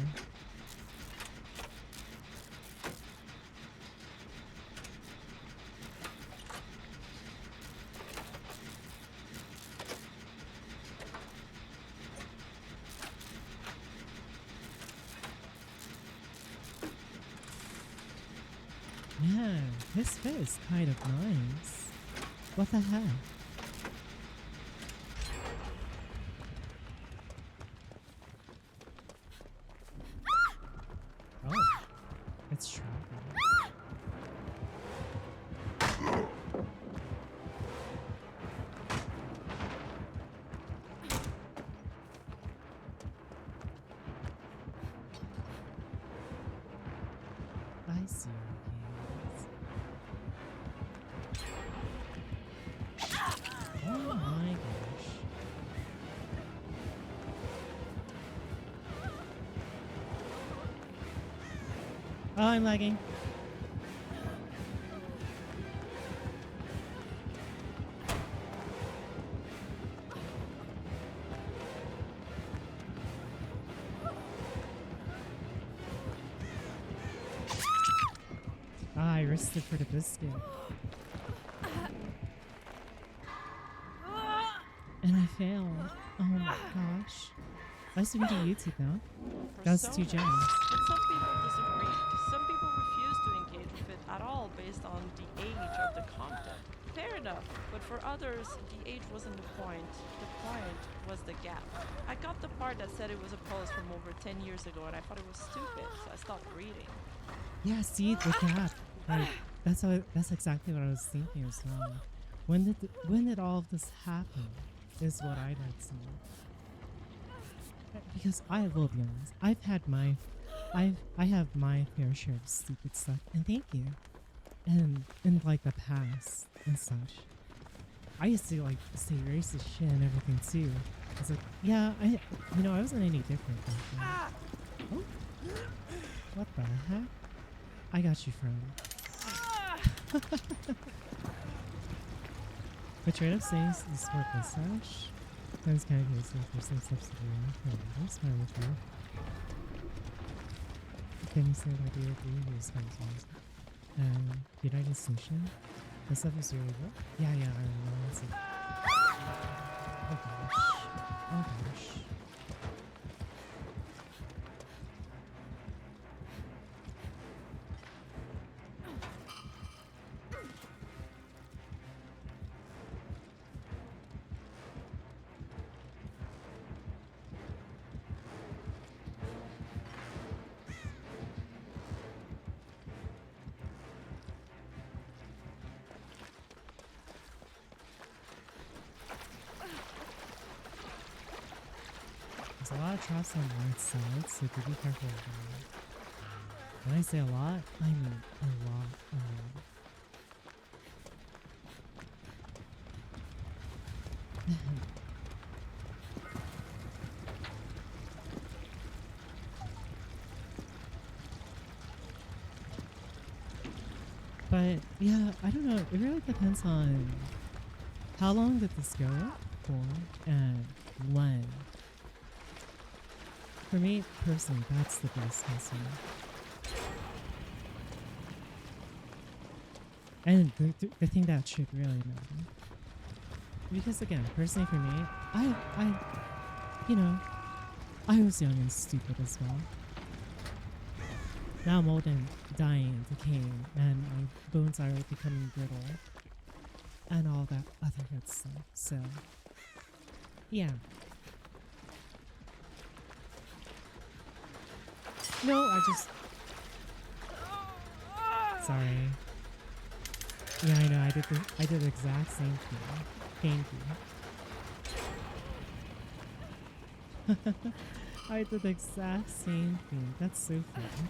Man, his fit is kind of nice. What the heck? Oh, it's traveling. I see your games. Oh my gosh. Oh, I'm lagging. Ah, I risked it for the biscuit. And I failed. Oh my gosh. I was doing to YouTube now. That's two personas. gems. But some people disagree. Some people refuse to engage with it at all based on the age of the content. Fair enough, but for others, the age wasn't the point. The point was the gap. I got the part that said it was a post from over 10 years ago and I thought it was stupid, so I stopped reading. Yeah, see the gap. Like that's exactly what I was thinking as well. When did all of this happen? Is what I'd like to know. Because I will be honest, I have my fair share of stupid stuff, and thank you. And in like the past and such, I used to like say racist shit and everything too. It's like, yeah, I wasn't any different back then. Oh, what the heck? I got you, friend. The trade-off says this work is such. That's kind of useful for some subsidiary. That's fine with you. Can you say that you agree with this United Station? The stuff is really good. Yeah, I remember. It's like, oh gosh. There's a lot of traps on both sides, so to be careful with that. When I say a lot, I mean a lot. But yeah, I don't know. It really depends on how long did this go for and when. For me personally, that's the best concern. And the thing that should really matter. Because again, personally for me, I was young and stupid as well. Now I'm old and dying, decaying, and my bones are becoming brittle. And all that other good stuff, so yeah. No, I just... Sorry. Yeah, I know, I did the exact same thing. Thank you. I did the exact same thing. That's so funny.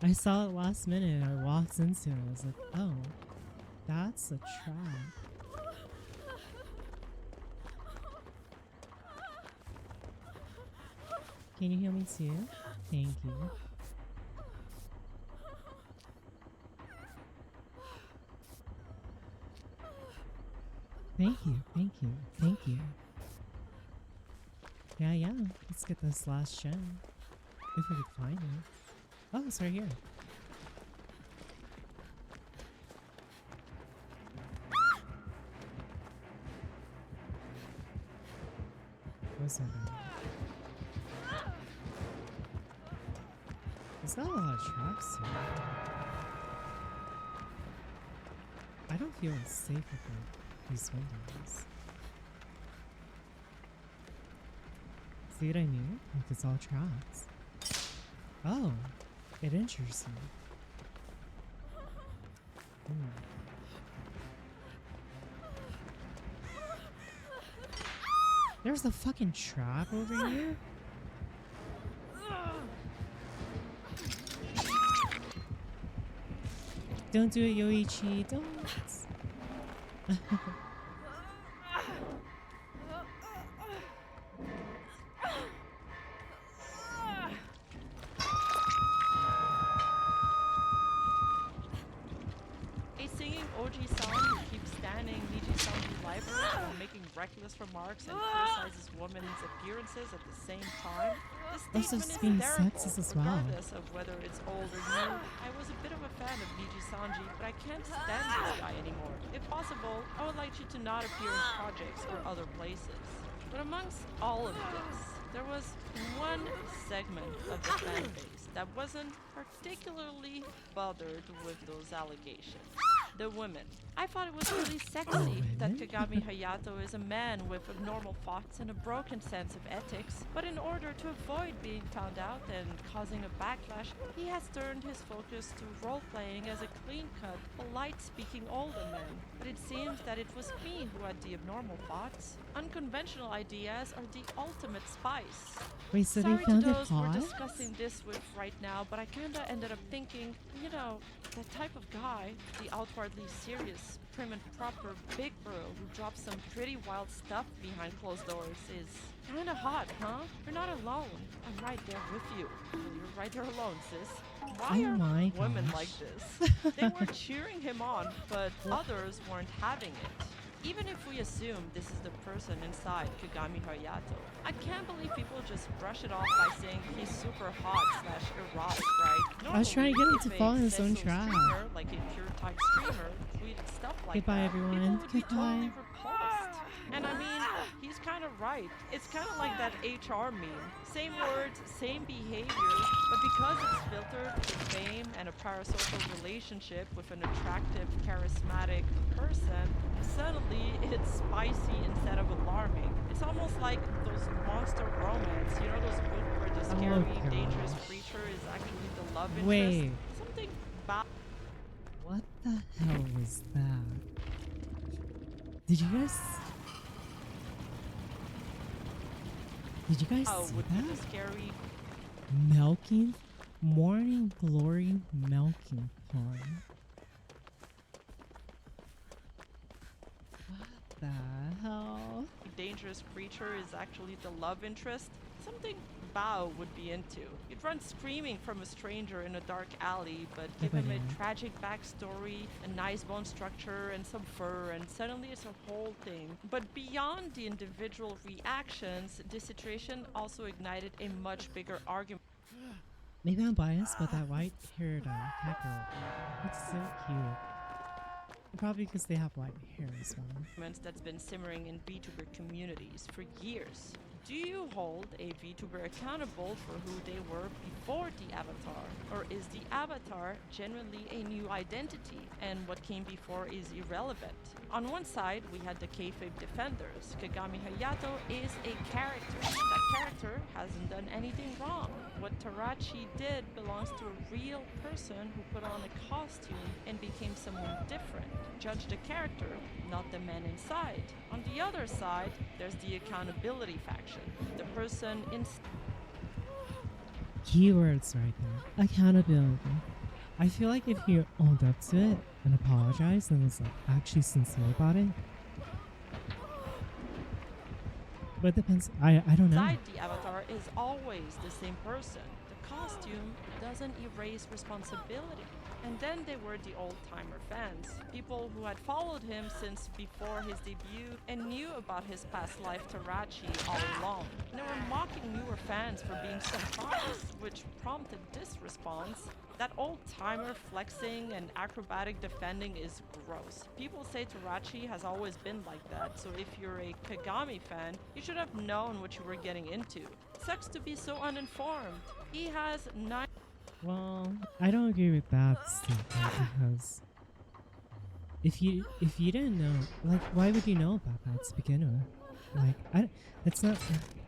I saw it last minute and I walked into it. I was like, oh, that's a trap. Can you hear me too? Thank you. Thank you. Yeah. Let's get this last gem. If we could find it. Oh, it's right here. What's that about? There's not a lot of traps here. I don't feel safe with these windows. See what I mean? Like it's all traps. Oh, it interests me. There's a fucking trap over here? Don't do it, Yoichi. Don't. A singing OG song who keeps standing Niji-san's library while making reckless remarks and criticizes women's appearances at the same time. This Also statement being is hysterical, sexist as well. regardless of whether it's old or new. I was a bit of a fan of Niji-sanji, but I can't stand this guy anymore. If possible, I would like you to not appear in projects or other places. But amongst all of this, there was one segment of the fan base that wasn't particularly bothered with those allegations. The women. I thought it was really sexy that women? Kagami Hayato is a man with abnormal thoughts and a broken sense of ethics, but in order to avoid being found out and causing a backlash, he has turned his focus to role-playing as a clean-cut, polite-speaking older man. But it seems that it was me who had the abnormal thoughts. Unconventional ideas are the ultimate spice. Wait, so they Sorry to found it those we're hot? discussing this with right now, but I kinda ended up thinking, you know, that type of guy, the outwardly serious, prim and proper big bro who drops some pretty wild stuff behind closed doors is kinda hot, huh? You're not alone. I'm right there with you. You're right there alone, sis. Why Oh are my women gosh. like this? They were cheering him on, but others weren't having it. Even if we assume this is the person inside Kagami Hayato, I can't believe people just brush it off by saying he's super hot / erotic, right? I was trying to get him Normally, to if fall a in his own sexual trap. streamer, like a pure type streamer, tweeted stuff like Goodbye, that, everyone. people would be totally Goodbye. repulsed. And I mean, he's kind of right. It's kind of like that HR meme. Same words, same behavior, but because it's filtered with fame and a parasocial relationship with an attractive, charismatic person, suddenly it's spicy instead of alarming. It's almost like those monster romance, you know, those books where the scary, dangerous gosh. creature is actually the love interest. Wait. Something bad. What the hell was that? Did you guys? Did you guys see Would be the that? scary. Milking? Morning Glory milking porn. What the hell? Dangerous creature is actually the love interest, something Bao would be into. You'd run screaming from a stranger in a dark alley, but give him a tragic backstory, a nice bone structure, and some fur, and suddenly it's a whole thing. But beyond the individual reactions, this situation also ignited a much bigger argument. Maybe I'm biased, but that white-haired cat looks so cute. Probably because they have white hair as well. That's been simmering in VTuber communities for years. Do you hold a VTuber accountable for who they were before the avatar? Or is the avatar genuinely a new identity and what came before is irrelevant? On one side, we had the kayfabe defenders. Kagami Hayato is a character. That character hasn't done anything wrong. What Tarachi did belongs to a real person who put on a costume and became someone different. Judge the character, not the man inside. On the other side, there's the accountability faction. The person in Keywords right there. Accountability. I feel like if you owned up to it and apologized and was like actually sincere about it. But it depends. I don't know. inside the avatar is always the same person. The costume doesn't erase responsibility. And then there were the old-timer fans, people who had followed him since before his debut and knew about his past life Tarachi all along. And they were mocking newer fans for being surprised, which prompted this response. That old-timer flexing and acrobatic defending is gross. People say Tarachi has always been like that, so if you're a Kagami fan, you should have known what you were getting into. Sucks to be so uninformed. He has 9 Well, I don't agree with that statement because if you didn't know, like, why would you know about that to begin with? Like, it's not.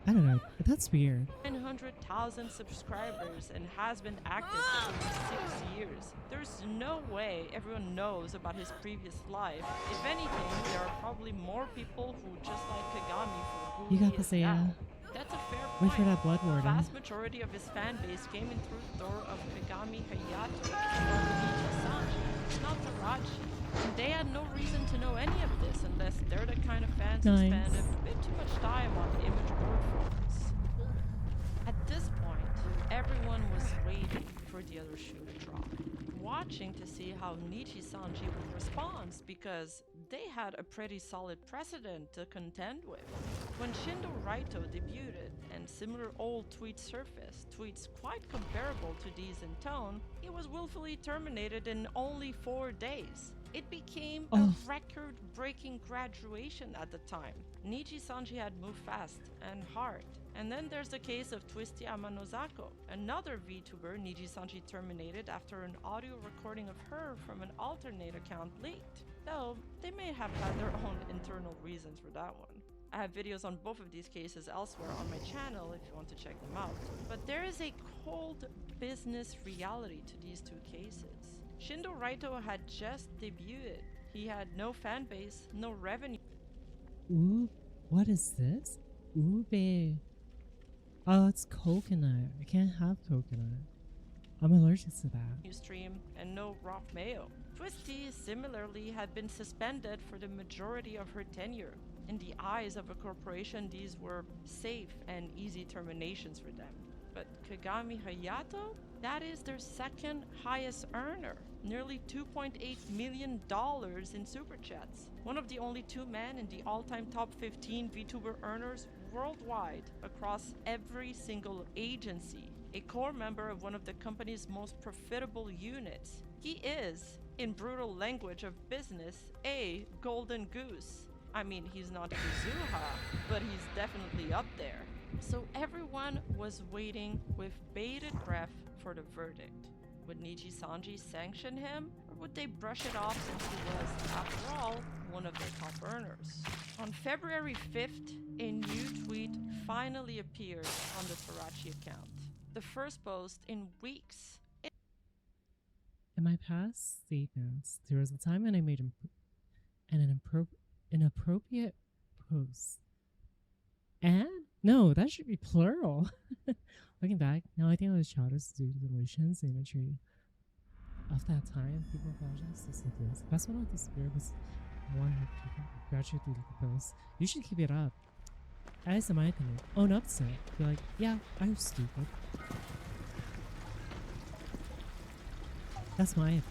I don't know. That's weird. 900,000 subscribers and has been active for over 6 years. There's no way everyone knows about his previous life. If anything, there are probably more people who just like Kagami for who You got he this, is Aya. now. That's a fair Wait point. for that blood The warden. vast majority of his fan base came in through the door of Kagami Hayato or Luigi Sanji, not Tarachi. And they had no reason to know any of this unless they're the kind of fans who spend Nice. a bit too much time on image board forums. At this point, everyone was waiting for the other shoe to drop, watching to see how Nichi Sanji would respond because they had a pretty solid precedent to contend with. When Shindo Raito debuted and similar old tweets surfaced, tweets quite comparable to these in tone, he was willfully terminated in only 4 days. It became a Oh. record-breaking graduation at the time. Nichi Sanji had moved fast and hard, And then there's the case of Twisty Amanozako, another VTuber Niji-sanji terminated after an audio recording of her from an alternate account leaked. Though, they may have had their own internal reasons for that one. I have videos on both of these cases elsewhere on my channel if you want to check them out. But there is a cold business reality to these two cases. Shindo Raito had just debuted. He had no fan base, no revenue. Ooh, what is this? Ube. Oh, it's coconut. I can't have coconut. I'm allergic to that. Stream and no raw mayo. Twisty similarly had been suspended for the majority of her tenure. In the eyes of a corporation, these were safe and easy terminations for them. But Kagami Hayato? That is their second highest earner. Nearly $2.8 million in super chats. One of the only two men in the all-time top 15 VTuber earners worldwide across every single agency. A core member of one of the company's most profitable units. He is, in brutal language of business, a golden goose. I mean, he's not Kazuha, but he's definitely up there. So everyone was waiting with bated breath for the verdict. Would Niji-sanji sanction him, or would they brush it off since he was, after all, one of their top earners? On February 5th, a new tweet finally appeared on the Tarachi account. The first post in weeks. In my past statements, there was a time when I made an inappropriate post. And? No, that should be plural. Looking back, now I think it was childish due to the relations imagery of that time. People apologize to say this. The best one of the spirit was one who people gradually through the post. You should keep it up. At least in my opinion. Own up to it. Be like, yeah, I was stupid. That's my opinion.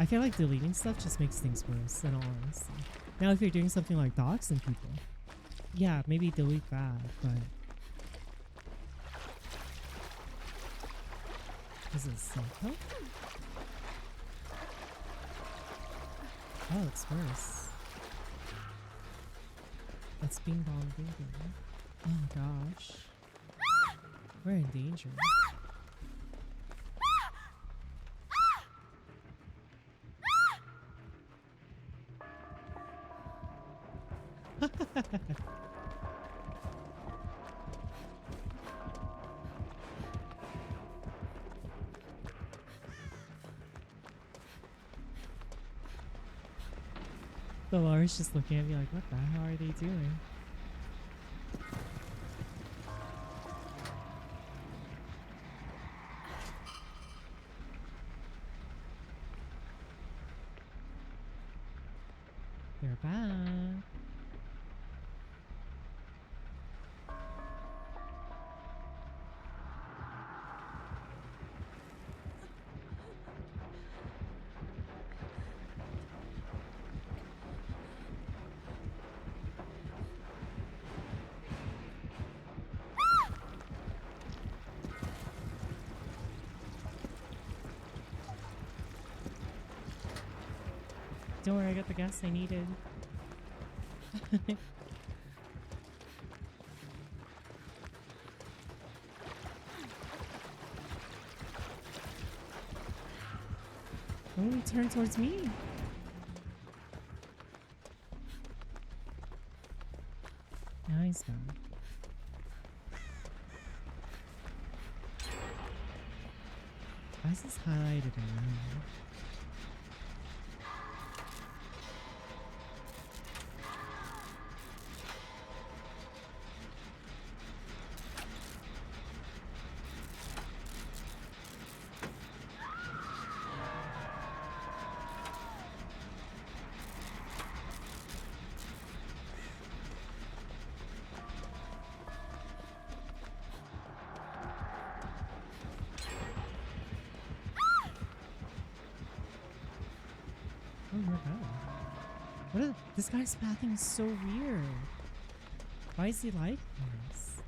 I feel like deleting stuff just makes things worse, in all honesty. Now, if you're doing something like doxing people, yeah, maybe delete that, but... Is it psycho? Oh, it's worse. It's Bing Bong Bing Bing. Oh my gosh. We're in danger. The Laura's just looking at me like, what the hell are they doing? They're back. Don't worry, I got the gas I needed. Oh, turn towards me. Now he's gone. Why is this highlighted in yellow? Oh, you're bad. This guy's pathing is so weird. Why is he like this?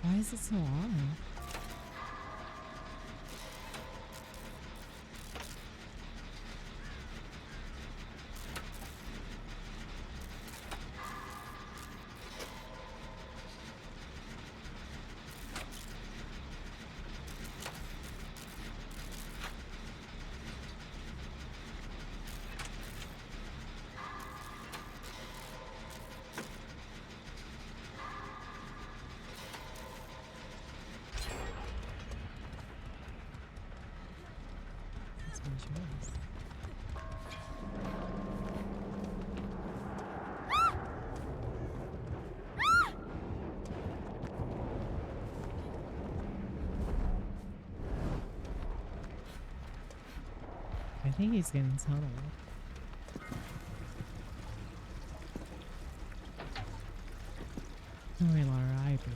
Why is is it so odd? That's my choice. I think he's getting tunneled. Don't worry, Laura, I agree.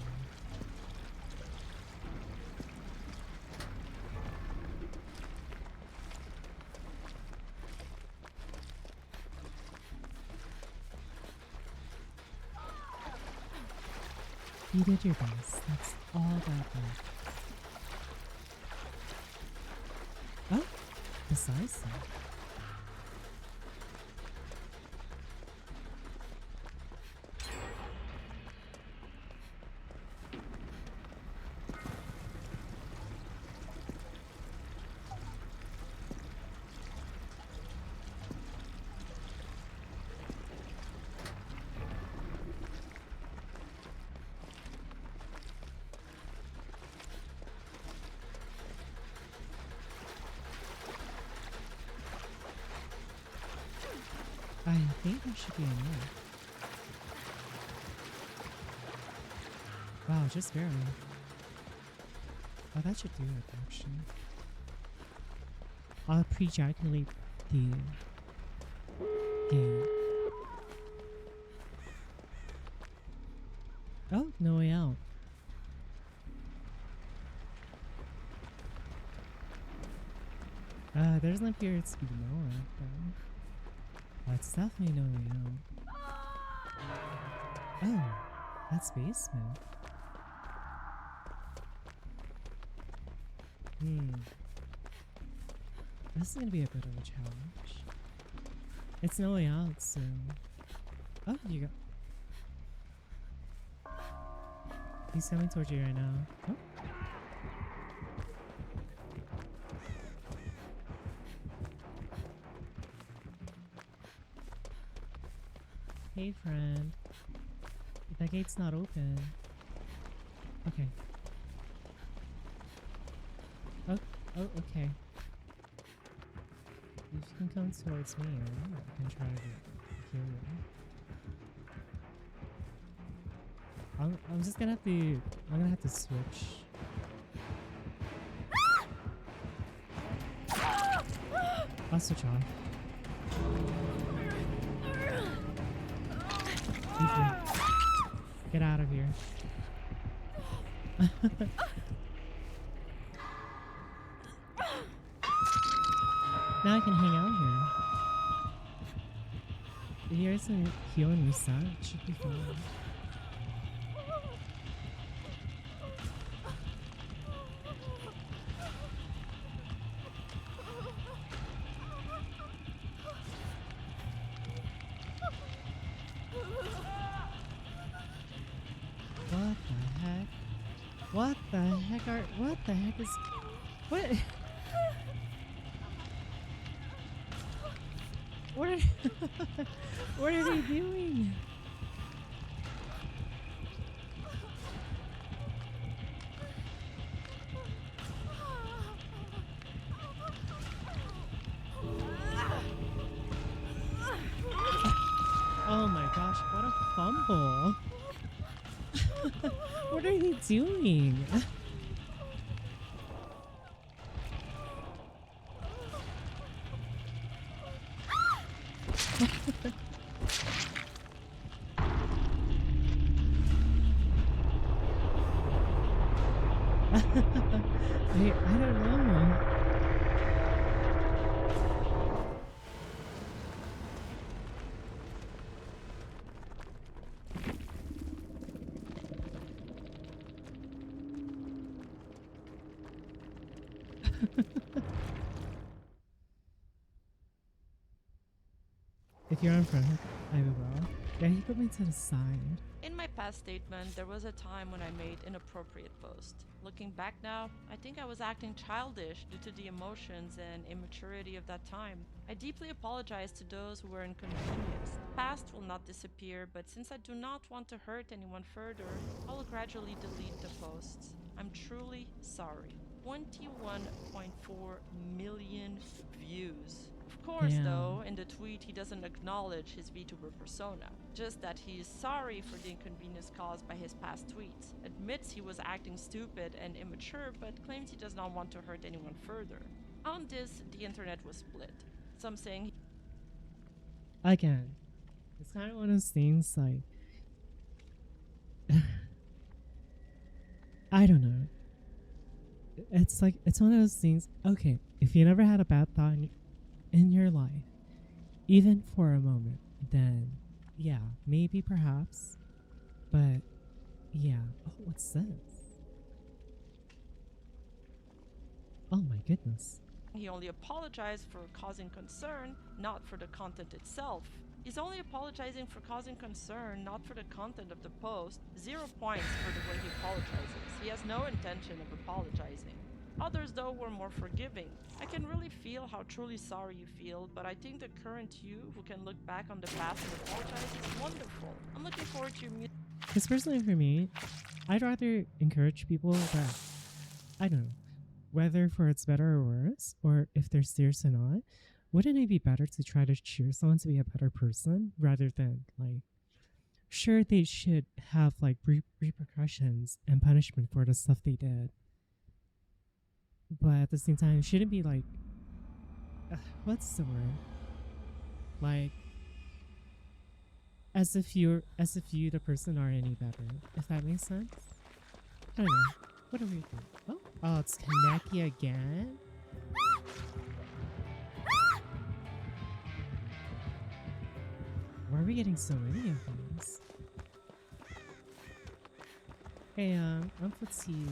You did your best. That's all that matters. Oh, precisely. I think there should be enough. Wow, just barely. Oh, that should do it, actually. I'll pre-ejaculate the game. Oh, no way out. There doesn't appear to be no way out, though. That's definitely no way out. Oh, that's basement. This is gonna be a bit of a challenge. It's no way out, so... Oh, you go. He's coming towards you right now. Oh. Hey, friend. That gate's not open. Okay. Oh, okay. You can come towards me, or I can try to heal you. I'm just gonna have to. I'm gonna have to switch. I'll switch off. Get out of here. Now I can hang out here. Here's some heal and reset. It should be fine. What the heck is... What? What are... What are they doing? Oh my gosh, what a fumble. What are you doing? I don't know. If you're in front of I will. Yeah, he put me to the side. In my past statement, there was a time when I made inappropriate posts. Looking back now, I think I was acting childish due to the emotions and immaturity of that time. I deeply apologize to those who were inconvenienced. Past will not disappear, but since I do not want to hurt anyone further, I will gradually delete the posts. I'm truly sorry. 21.4 million views. Of course, Damn. though, in the tweet he doesn't acknowledge his VTuber persona, just that he is sorry for the inconvenience caused by his past tweets, admits he was acting stupid and immature, but claims he does not want to hurt anyone further. On this, the internet was split. Some saying Again, it's kind of one of those things like I don't know. It's like it's one of those things. Okay, if you never had a bad thought in your life, even for a moment, then yeah, maybe perhaps, but yeah. Oh, what's this? Oh my goodness. he only apologized for causing concern, not for the content itself. He's only apologizing for causing concern, not for the content of the post. 0 points for the way he apologizes. He has no intention of apologizing. Others, though, were more forgiving. I can really feel how truly sorry you feel, but I think the current you, who can look back on the past and apologize, is wonderful. I'm looking forward to your music. Because personally for me, I'd rather encourage people that, I don't know, whether for it's better or worse, or if they're serious or not, wouldn't it be better to try to cheer someone to be a better person rather than, like, sure, they should have, like, repercussions and punishment for the stuff they did. But at the same time, it shouldn't be like, what's the word? Like, as if you, the person, are any better. If that makes sense. I don't know. What are we doing? Oh, it's Kaneki again. Why are we getting so many of these? Hey, I'm fatigued.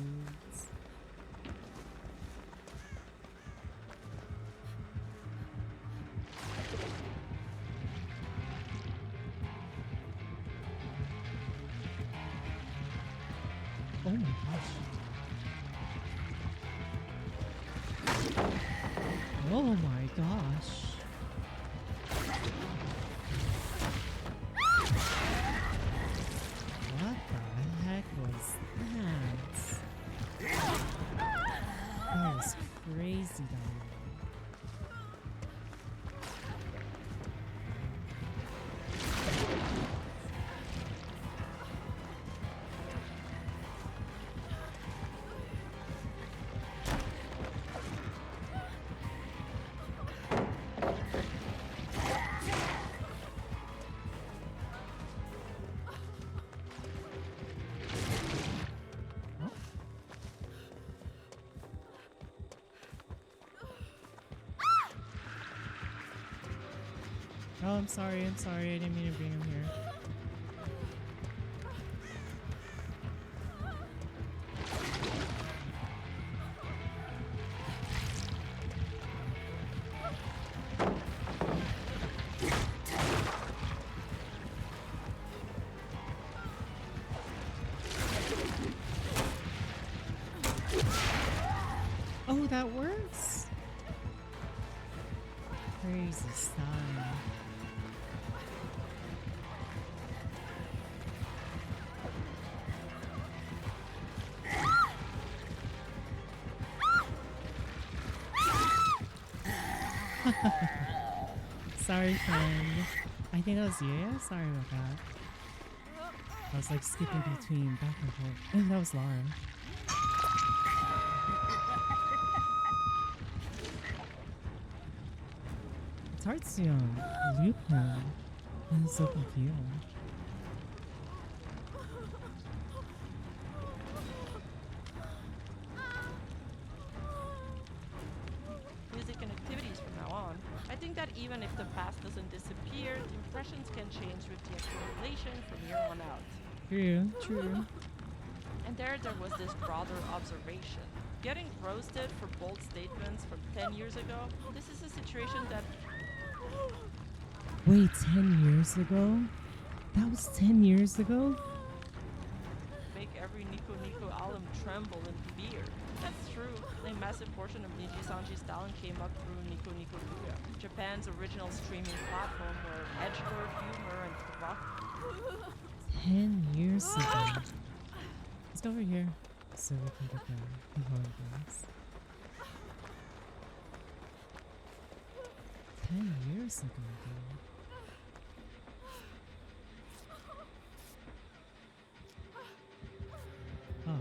Oh my gosh. Oh my gosh. What the heck was that? That was crazy down there. Oh, I'm sorry, I didn't mean to bring him here. Oh, that works? Crazy style. Sorry, friend. I think that was you. Sorry about that. I was like skipping between back and forth. And that was Laura. It's hard to loop him. I'm so confused. Music and activities from now on. I think that even if the past doesn't disappear, the impressions can change with the accumulation from here on out. True, true. And there was this broader observation. Getting roasted for bold statements from 10 years ago, this is a situation that Wait, 10 years ago? That was 10 years ago? make every Nico Nico alum tremble in fear. That's true. A massive portion of Niji Sanji's talent came up through Nico Nico Luga, Japan's original streaming platform where edgelord humor and rock 10 years ago. Let's go over here so we can get the component things. 10 years ago, dude. Oh.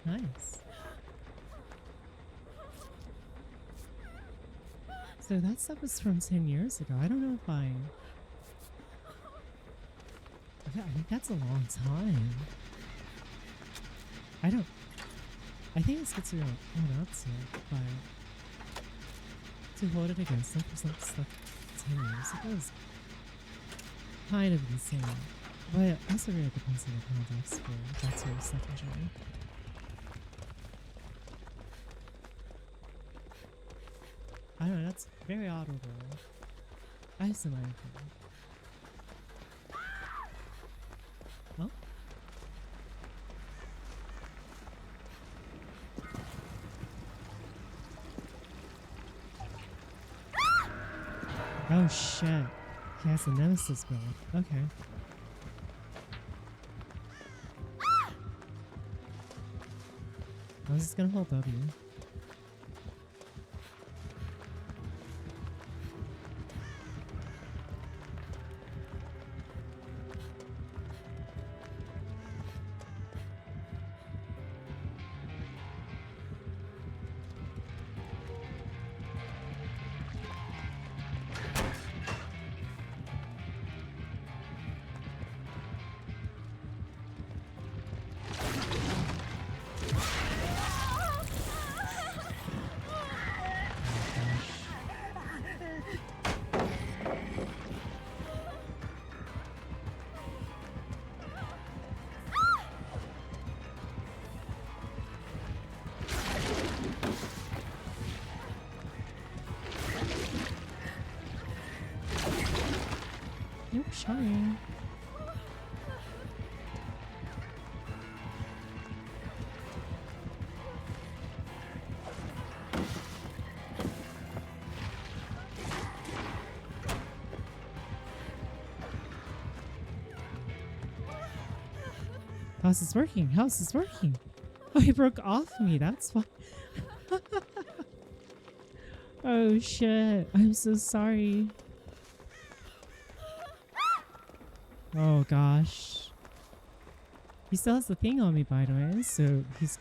Nice. So that stuff was from 10 years ago. I don't know if I... Yeah, I think that's a long time. I don't... I think it's good to own up to it, but... To hold it against them for some stuff 10 years ago is kind of insane. But it also really depends on the context for that sort of stuff in general. I don't know, that's very odd overall. I have some idea. Well? Oh shit. He has a nemesis build. Okay. I was just gonna hold W. Nope, sorry. How's this working? How's this working? Oh, he broke off me. That's why. Oh shit. I'm so sorry. Oh gosh. He still has the thing on me, by the way, so he's...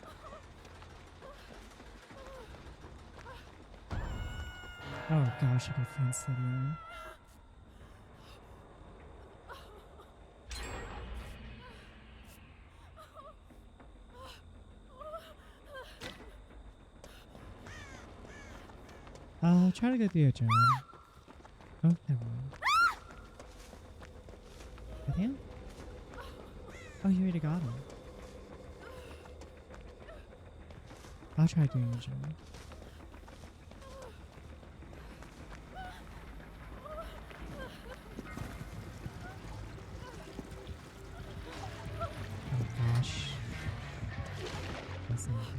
Oh gosh, I got friends again. I'll try to get the agenda. Oh, never mind. With him? Oh, you already got him. I'll try doing the agenda. Oh gosh. That's not good.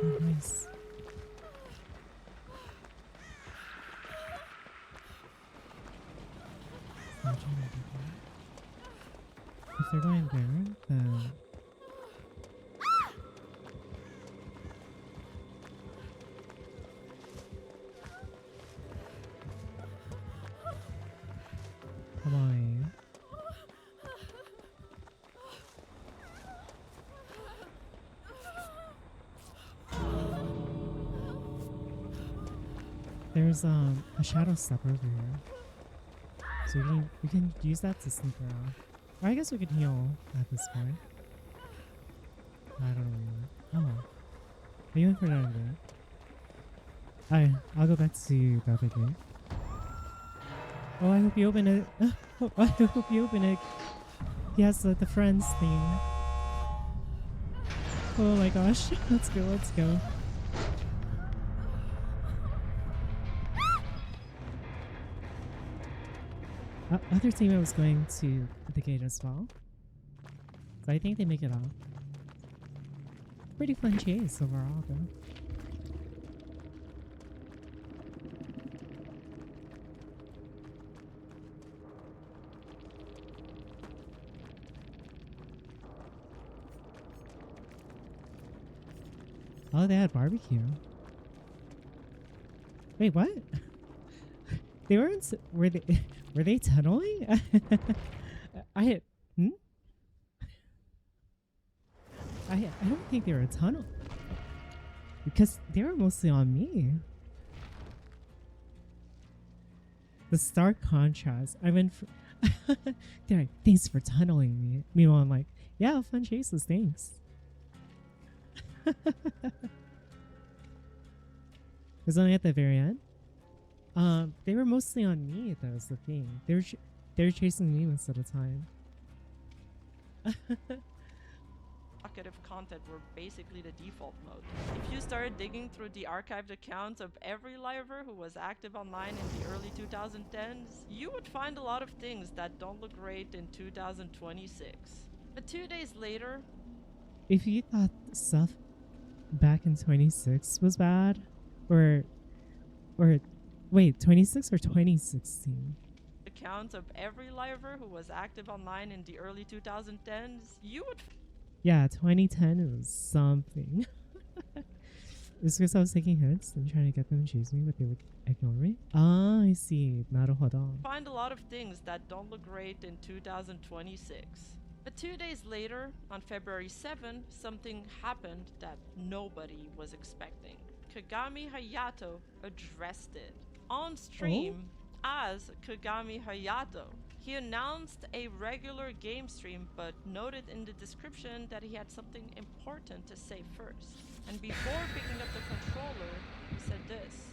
Oh, nice. Not trying to do that. If they're going there, then... Come on. There's a shadow step over here. So we can use that to sneak around. Or I guess we could heal at this point. I don't remember. Oh. Are you in for another game? Alright, I'll go back to the other game. Oh, I hope you open it. Oh, I hope you open it. Yes, the friends thing. Oh my gosh. Let's go, let's go. Other team was going to the gate as well. So I think they make it off. Pretty fun chase overall though. Oh, they had barbecue. Wait, what? They weren't. Were they? Were they tunneling? I had. Hmm? I don't think they were a tunnel because they were mostly on me. The stark contrast. I went for. They're like, thanks for tunneling me. Meanwhile, I'm like, yeah, fun chases, thanks. It was only at the very end. They were mostly on me. That was the thing. They were chasing me most of the time. Talkative content were basically the default mode. If you started digging through the archived accounts of every liver who was active online in the early 2010s, you would find a lot of things that don't look great in 2026. But 2 days later, If you thought stuff back in 26 was bad, or wait, 26 or 2016? accounts of every liver who was active online in the early 2010s, you would Yeah, 2010 was something. It's because I was taking hits and trying to get them to choose me, but they would ignore me. Ah, I see. Naruhodo. find a lot of things that don't look great in 2026. But 2 days later, on February 7, something happened that nobody was expecting. Kagami Hayato addressed it on stream as Kagami Hayato. He announced a regular game stream but noted in the description that he had something important to say first. And before picking up the controller, he said this.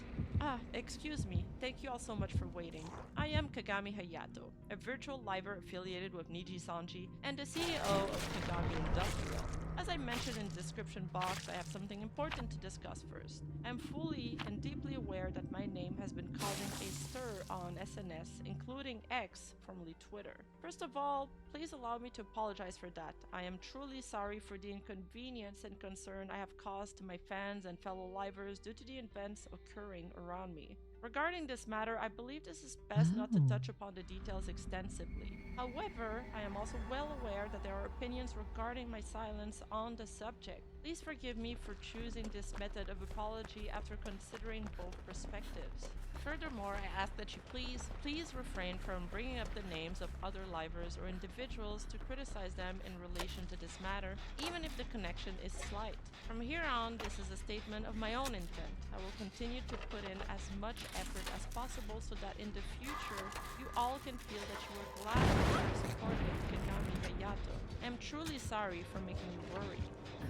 Excuse me. Thank you all so much for waiting. I am Kagami Hayato, a virtual liver affiliated with Niji Sanji and the CEO of Kagami Industrial. As I mentioned in the description box, I have something important to discuss first. I'm fully and deeply aware that my name has been causing a stir on SNS, including X, formerly Twitter. First of all, please allow me to apologize for that. I am truly sorry for the inconvenience and concern I have caused to my fans and fellow livers due to the events occurring around me. Regarding this matter, I believe this is best not to touch upon the details extensively. However, I am also well aware that there are opinions regarding my silence on the subject. Please forgive me for choosing this method of apology after considering both perspectives. Furthermore, I ask that you please refrain from bringing up the names of other livers or individuals to criticize them in relation to this matter, even if the connection is slight. From here on, this is a statement of my own intent. I will continue to put in as much effort as possible so that in the future, you all can feel that you were glad that you supported Kagami Hayato. I am truly sorry for making you worry.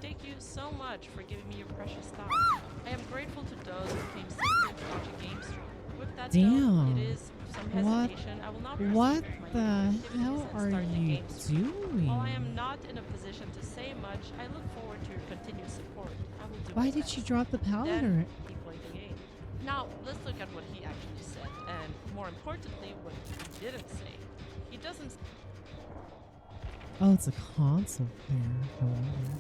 Thank you so much for giving me your precious time. I am grateful to those who came simply to watch a game stream. With that Damn. though, it is some hesitation. I will not proceed What with my the activities hell and are start the you game stream. doing? While I am not in a position to say much, I look forward to your continued support. I will do Why my did best. you drop the powder? Then he played the game. Now, let's look at what he actually said, and more importantly, what he didn't say. He doesn't Oh, it's a console player. No wonder.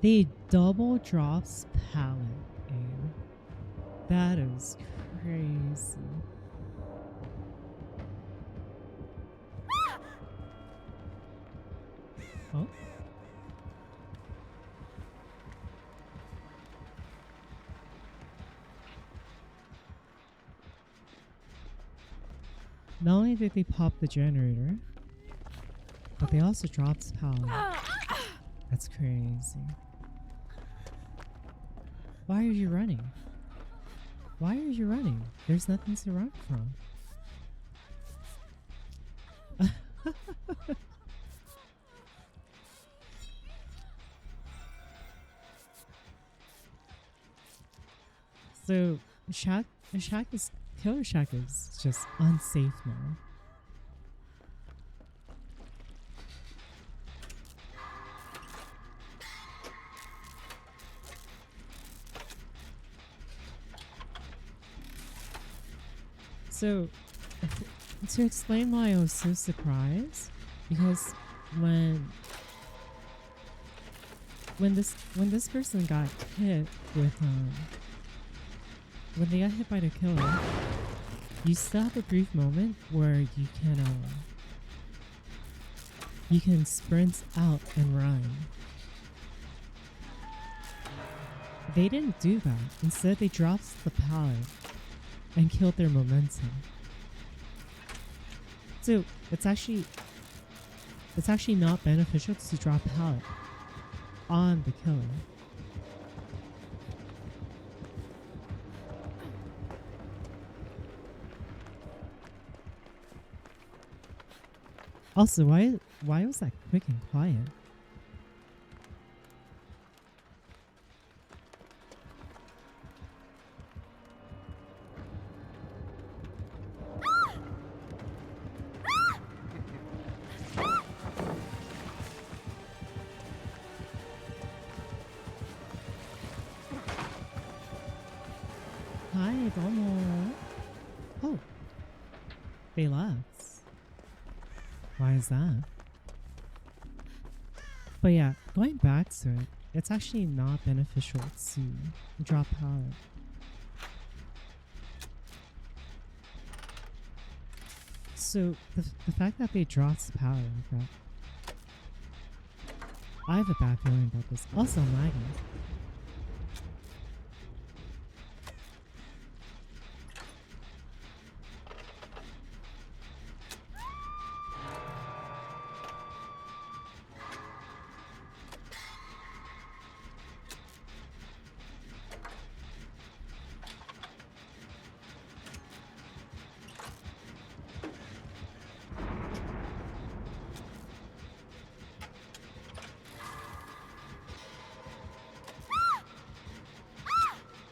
They double drops pallet aim. That is crazy. Oh? Not only did they pop the generator, but they also dropped power. That's crazy. Why are you running? Why are you running? There's nothing to run from. So, Killer Shack is just unsafe now. So, to explain why I was so surprised, because when this person got hit with when they got hit by the killer, you still have a brief moment where you can sprint out and run. They didn't do that. Instead, they dropped the pallet and killed their momentum. So it's actually not beneficial to drop a pallet on the killer. Also, why was that quick and quiet? Hi, domo. Oh, they left. Why is that? But yeah, going back to it, it's actually not beneficial to drop power. So the fact that they dropped power like that, I have a bad feeling about this. Also, I'm lagging.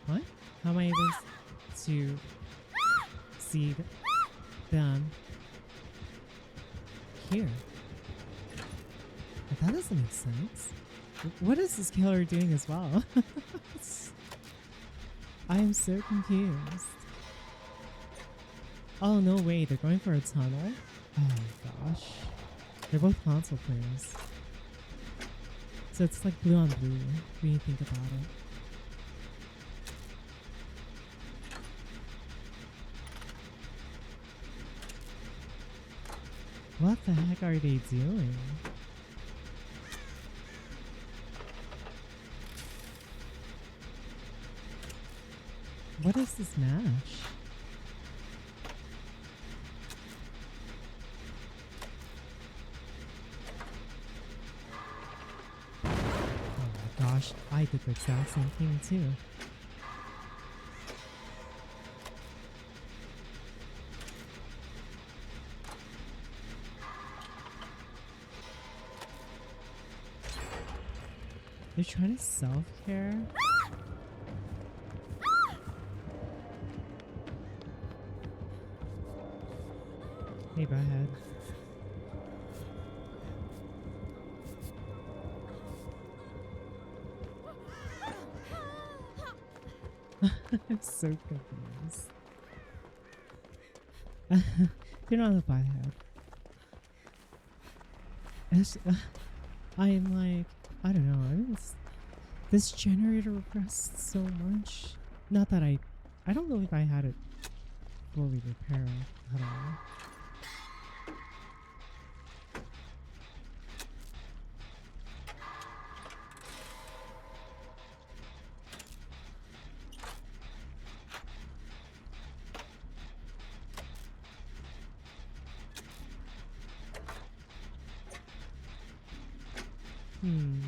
What? How am I able to see them here? But that doesn't make sense. What is this killer doing as well? I am so confused. Oh, no way. They're going for a tunnel? Oh my gosh. They're both console players. So it's like blue on blue when you think about it. What the heck are they doing? What is this match? Oh my gosh, I did the exact same thing too. They're trying to self-care? Hey, Butthead. I'm so confused. You're not a Butthead. I'm like, I don't know. This generator regressed so much. Not that I don't know if I had it fully repaired at all. Hmm.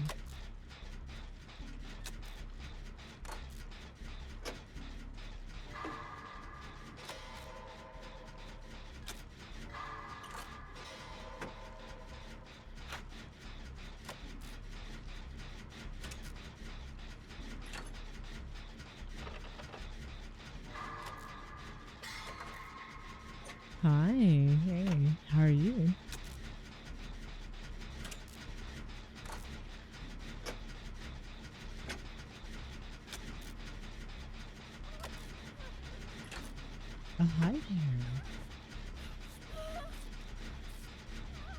Hi. Hey. How are you? Oh, hi there.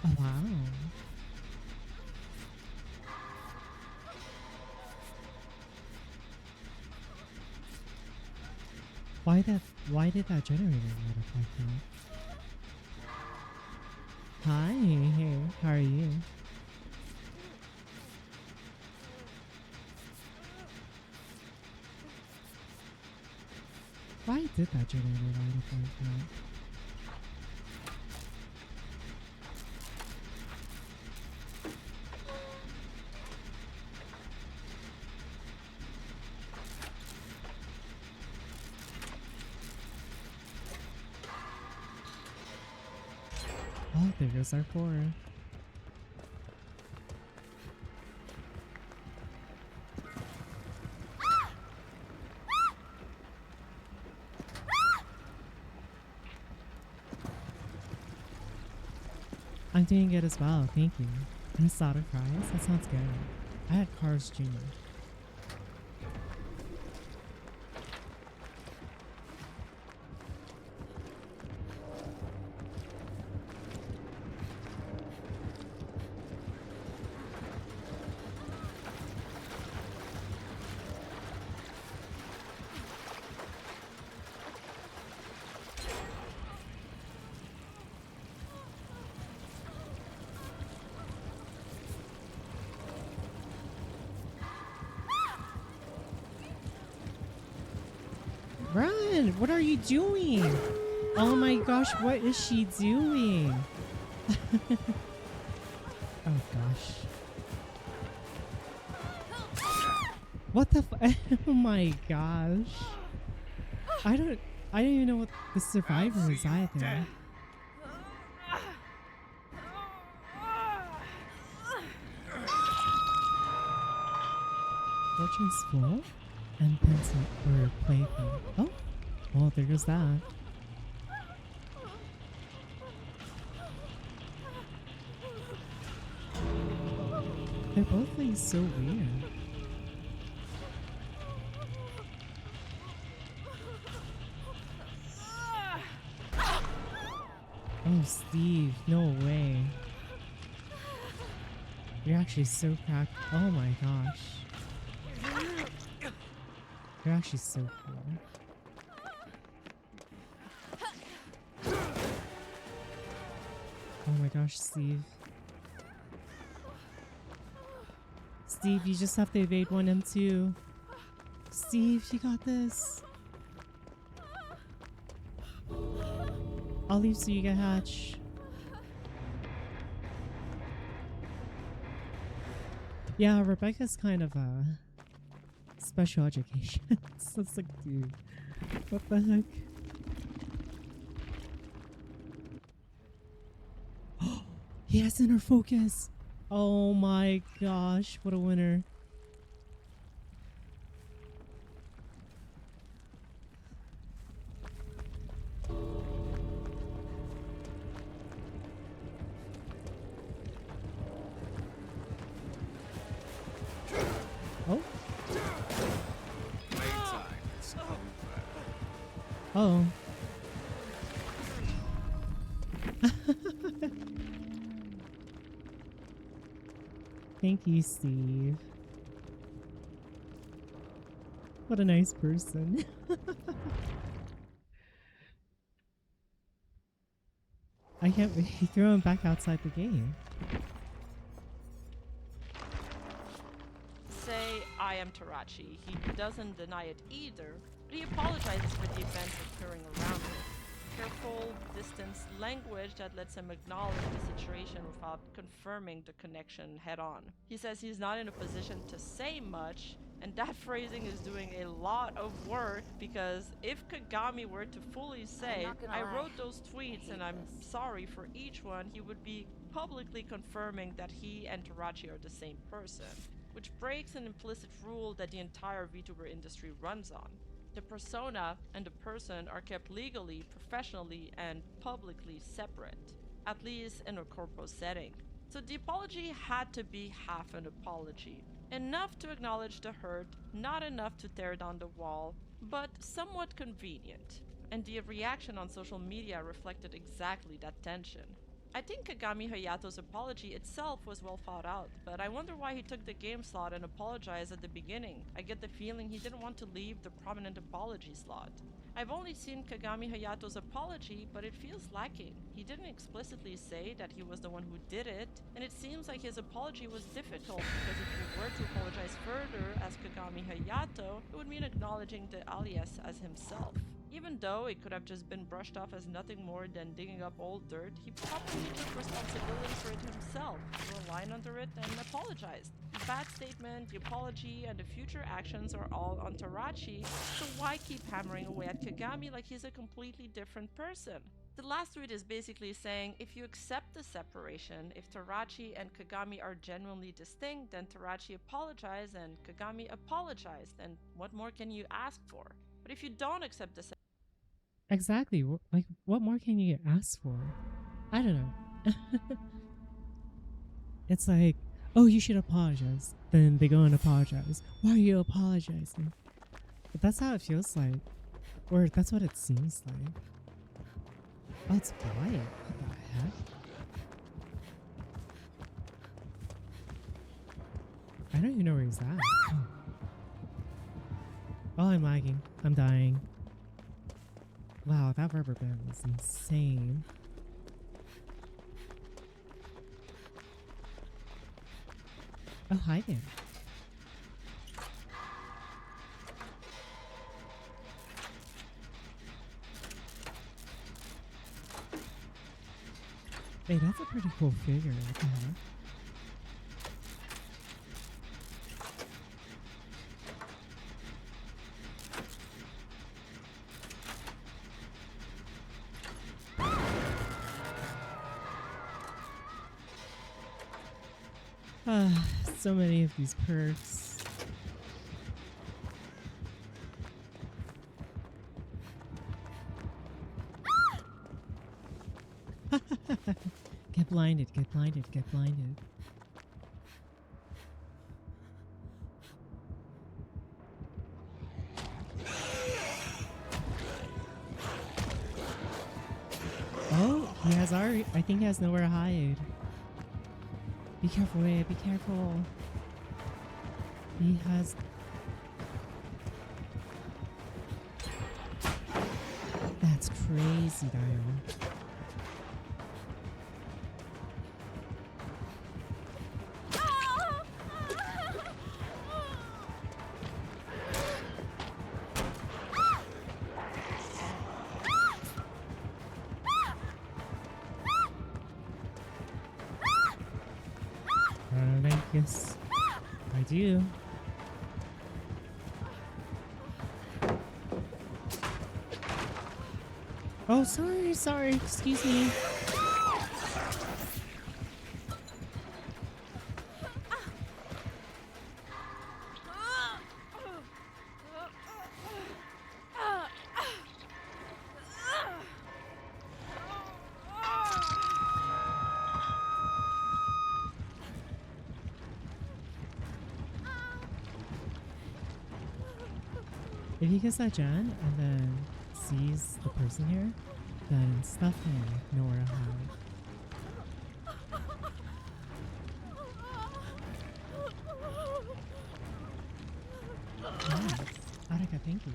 Oh, wow. Why did that generator light up like that? Hi, hey, how are you? Why did that generator light up like that? Oh, there goes our core. I'm doing good as well, thank you. Miss Sauter Fries? That sounds good. I had Cars Jr. Run! What are you doing? Oh my gosh, what is she doing? Oh gosh. What the oh my gosh. I don't even know what the survivor is either. Fortune's full and pencil or plaything. Oh, well there goes that. They're both like so weird. Oh, Steve, no way. You're actually so cracked. Oh my gosh. You're actually so cool. Oh my gosh, Steve. Steve, you just have to evade 1 and 2. Steve, you got this. I'll leave so you get hatch. Yeah, Rebecca's kind of a special education. So it's like, dude, what the heck? He has inner focus. Oh my gosh, what a winner. Oh. Oh. Thank you, Steve. What a nice person. I can't wait. He threw him back outside the game. Say, I am Tarachi. He doesn't deny it either, but he apologizes for the events occurring around him. careful, distanced language that lets him acknowledge the situation without confirming the connection head on. He says he's not in a position to say much, and that phrasing is doing a lot of work because if Kagami were to fully say, not gonna I lie, wrote those tweets hate and I'm this. sorry for each one, he would be publicly confirming that he and Tarachi are the same person, which breaks an implicit rule that the entire VTuber industry runs on. The persona and the person are kept legally, professionally, and publicly separate, at least in a corpo setting. So the apology had to be half an apology. Enough to acknowledge the hurt, not enough to tear down the wall, but somewhat convenient. And the reaction on social media reflected exactly that tension. I think Kagami Hayato's apology itself was well thought out, but I wonder why he took the game slot and apologized at the beginning. I get the feeling he didn't want to leave the prominent apology slot. I've only seen Kagami Hayato's apology, but it feels lacking. He didn't explicitly say that he was the one who did it, and it seems like his apology was difficult because if he were to apologize further as Kagami Hayato, it would mean acknowledging the alias as himself. Even though it could have just been brushed off as nothing more than digging up old dirt, he probably took responsibility for it himself, drew a line under it, and apologized. The bad statement, the apology, and the future actions are all on Tarachi, so why keep hammering away at Kagami like he's a completely different person? The last tweet is basically saying, if you accept the separation, if Tarachi and Kagami are genuinely distinct, then Tarachi apologized and Kagami apologized, and what more can you ask for? But if you don't accept the Exactly. Like, what more can you ask for? I don't know. It's like, oh, you should apologize. Then they go and apologize. Why are you apologizing? But that's how it feels like. Or that's what it seems like. Oh, it's quiet. What the heck? I don't even know where he's at. Oh, I'm lagging. I'm dying. Wow, that rubber band was insane. Oh, hi there. Hey, that's a pretty cool figure. What the heck? So many of these perks. Get blinded, get blinded, get blinded. Oh, he has already. I think he has nowhere to hide. Be careful, Ray, be careful. He has. That's crazy, Diamond. I guess I do. Oh, sorry, excuse me. If he gets that gen and then sees the person here, then stuff him nowhere to hide. Nice. Araka, thank you.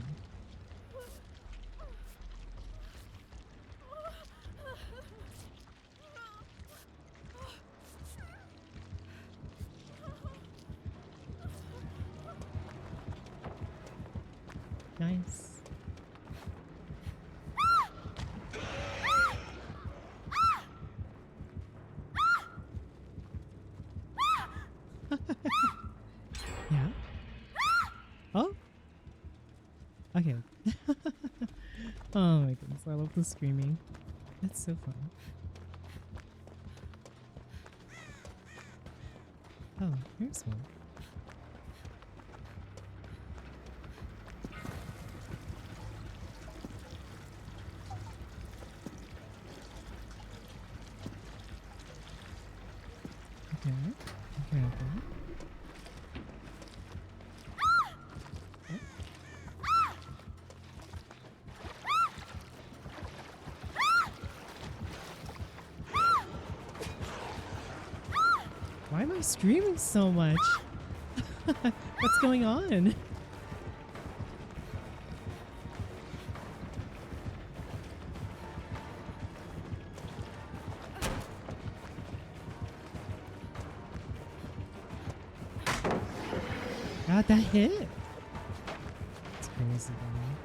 Nice. Oh my goodness, I love the screaming. It's so fun. Oh, here's one. Okay. Okay, okay. Why am I screaming so much? What's going on? God, that hit. It's crazy, man.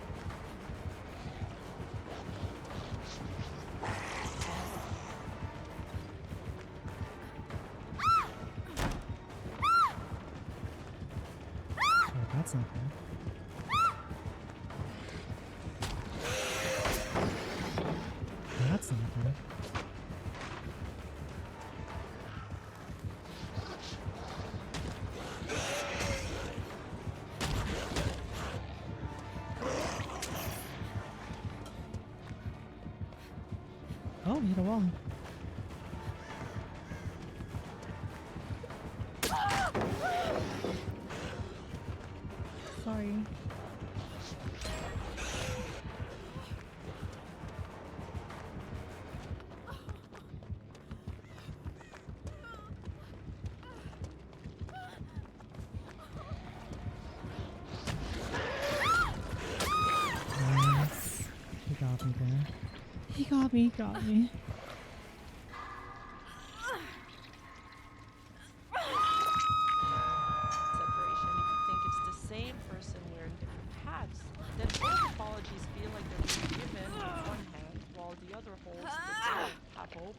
Oh, that's not fair. That's not fair. Oh, hit a wall. Sorry. Nice. He got me there. He got me, got me. Separation if you think it's the same person wearing different hats. Then both apologies feel like they're being given with one hand while the other holds the door half open.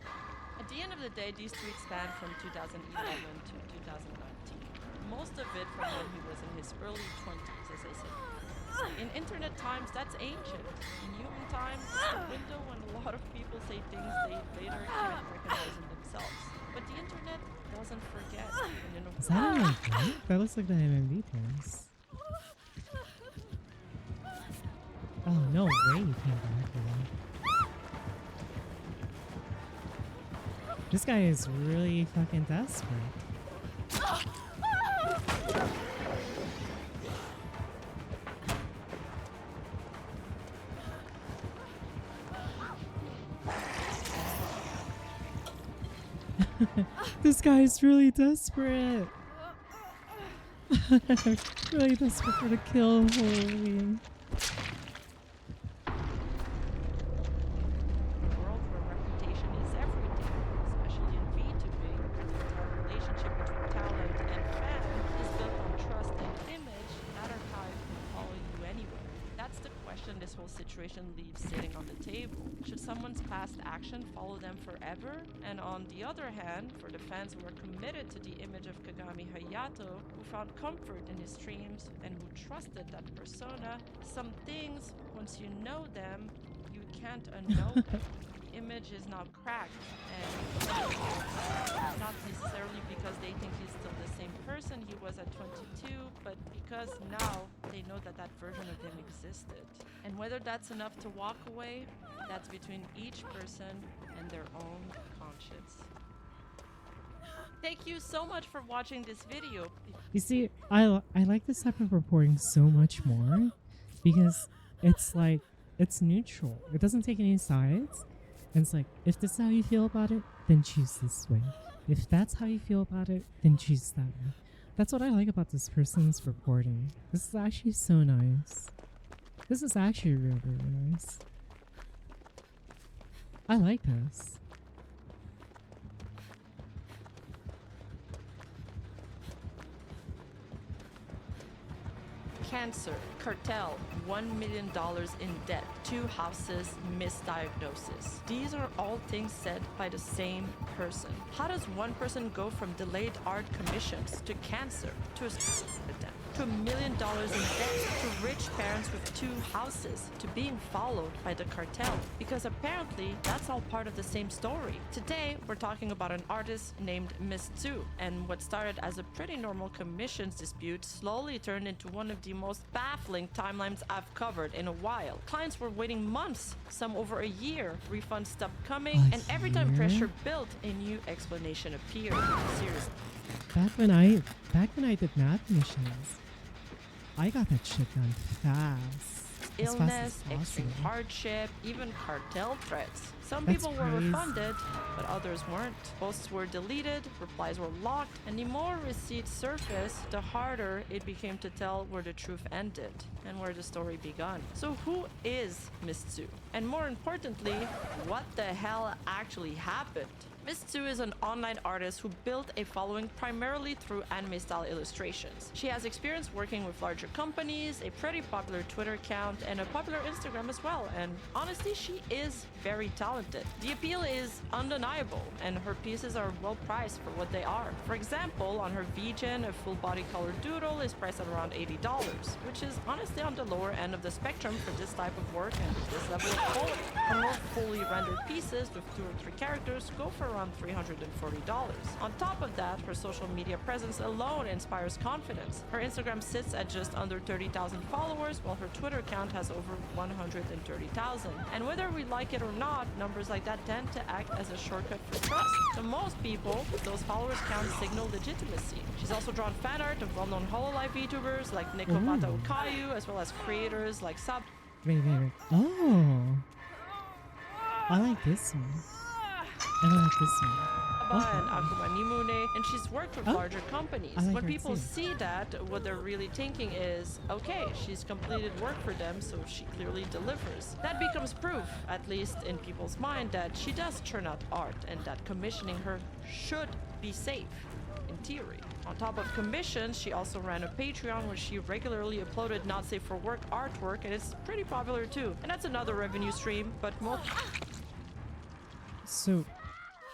At the end of the day, these tweets span from 2011 to 2019. Most of it from when he was in his early 20s, as I said. In internet times, that's ancient. In human times, it's the window when a lot of people say things they later can't recognize in themselves. But the internet doesn't forget. And in a Is that an MMV? That looks like the MMV place. Oh, no way he came back for that. This guy is really fucking desperate. This guy is really desperate. Really desperate for the kill. Holy. a world where reputation is everything, especially in V2B, our relationship between talent and fan is built on trust and image. That archive will follow you anywhere. That's the question this whole situation leaves sitting on the table. Should someone's past action follow them forever? And on the other hand, for the fans who are committed to the image of Kagami Hayato, who found comfort in his streams and who trusted that persona, some things, once you know them, you can't unknow them. The image is now cracked, and not necessarily because they think he's still the same person he was at 22, but because now they know that that version of him existed. And whether that's enough to walk away, that's between each person and their own conscience. Thank you so much for watching this video. You see, I like this type of reporting so much more because it's like, it's neutral. It doesn't take any sides. And it's like, if this is how you feel about it, then choose this way. If that's how you feel about it, then choose that way. That's what I like about this person's reporting. This is actually so nice. This is actually really, really nice. I like this. Cancer, cartel, $1 million in debt, 2 houses, misdiagnosis. These are all things said by the same person. How does one person go from delayed art commissions to cancer to a suicide attempt? to $1 million in debt, to rich parents with 2 houses, to being followed by the cartel. Because apparently, that's all part of the same story. Today, we're talking about an artist named Miss Tzu, and what started as a pretty normal commissions dispute slowly turned into one of the most baffling timelines I've covered in a while. Clients were waiting months, some over a year. Refunds stopped coming, and every time year? pressure built, a new explanation appeared. Seriously. Back when I did math missions, I got that shit done fast. As fast as Illness, extreme possible. hardship, even cartel threats. Some That's people were crazy. refunded, but others weren't. Posts were deleted, replies were locked, and the more receipts surfaced, the harder it became to tell where the truth ended and where the story began. So who is Miss Tzu? And more importantly, what the hell actually happened? Miss Tzu is an online artist who built a following primarily through anime-style illustrations. She has experience working with larger companies, a pretty popular Twitter account, and a popular Instagram as well, and honestly, she is very talented. The appeal is undeniable, and her pieces are well priced for what they are. For example, on her VGen, a full-body colored doodle is priced at around $80, which is honestly on the lower end of the spectrum for this type of work and this level of quality. Her more fully rendered pieces with 2 or 3 characters go for around $340. On top of that, her social media presence alone inspires confidence. Her Instagram sits at just under 30,000 followers, while her Twitter account has over 130,000. And whether we like it or not, numbers like that tend to act as a shortcut for trust. To most people, those followers count signal legitimacy. She's also drawn fan art of well-known HoloLive VTubers like Nikovata Ooh. Ukayu, as well as creators like Sab. Wait. Oh, I like this one. I like this one. And Akuma Nimune, and she's worked with Oh. larger companies. I like When her people too. see that, what they're really thinking is, okay, she's completed work for them, so she clearly delivers. That becomes proof, at least in people's mind, that she does churn out art and that commissioning her should be safe, in theory. On top of commissions, she also ran a Patreon where she regularly uploaded not safe for work artwork, and it's pretty popular too. And that's another revenue stream, but most So,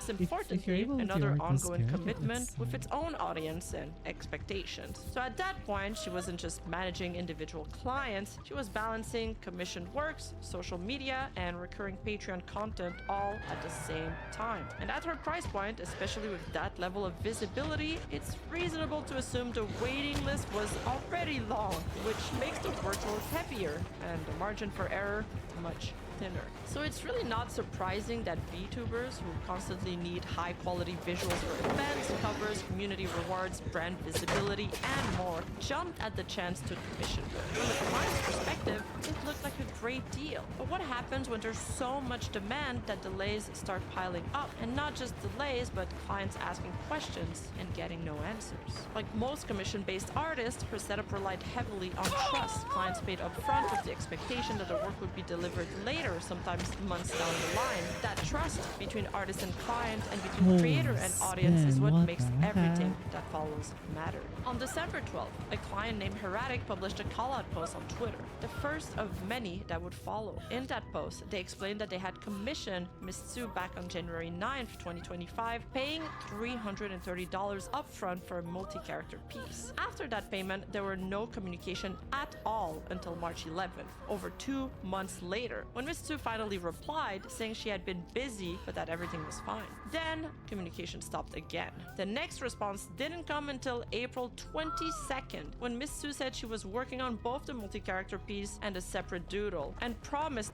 importantly, able to do another art this ongoing good, commitment it's, with its own audience and expectations. So at that point, she wasn't just managing individual clients, she was balancing commissioned works, social media, and recurring Patreon content all at the same time. And at her price point, especially with that level of visibility, it's reasonable to assume the waiting list was already long, which makes the workload heavier and the margin for error much thinner. So it's really not surprising that VTubers who constantly need high quality visuals for events, covers, community rewards, brand visibility, and more jumped at the chance to commission work. From the client's perspective, it looked like a great deal. But what happens when there's so much demand that delays start piling up? And not just delays, but clients asking questions and getting no answers. Like most commission-based artists, her setup relied heavily on trust. Clients paid upfront with the expectation that the work would be delivered later, sometimes months down the line. That trust between artist and client and between Holy creator and audience is spin, what what makes the everything heck? that follows matter. On December 12th, a client named Heretic published a call-out post on Twitter, the first of many that would follow. In that post, they explained that they had commissioned Miss Tzu back on January 9th, 2025, paying $330 upfront for a multi-character piece. After that payment, there were no communication at all until March 11th, over 2 months later, when Miss Tzu finally replied, saying she had been busy but that everything was fine. Then, communication stopped again. The next response didn't come until April 22nd, when Miss Tzu said she was working on both the multi-character piece and a separate doodle, and promised.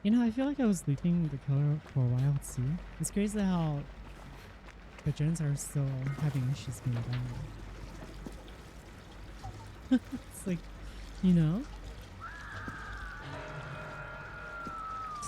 you know, I feel like I was leaving the color for a while too. It's crazy how the gens are still having issues being done. It's like, you know?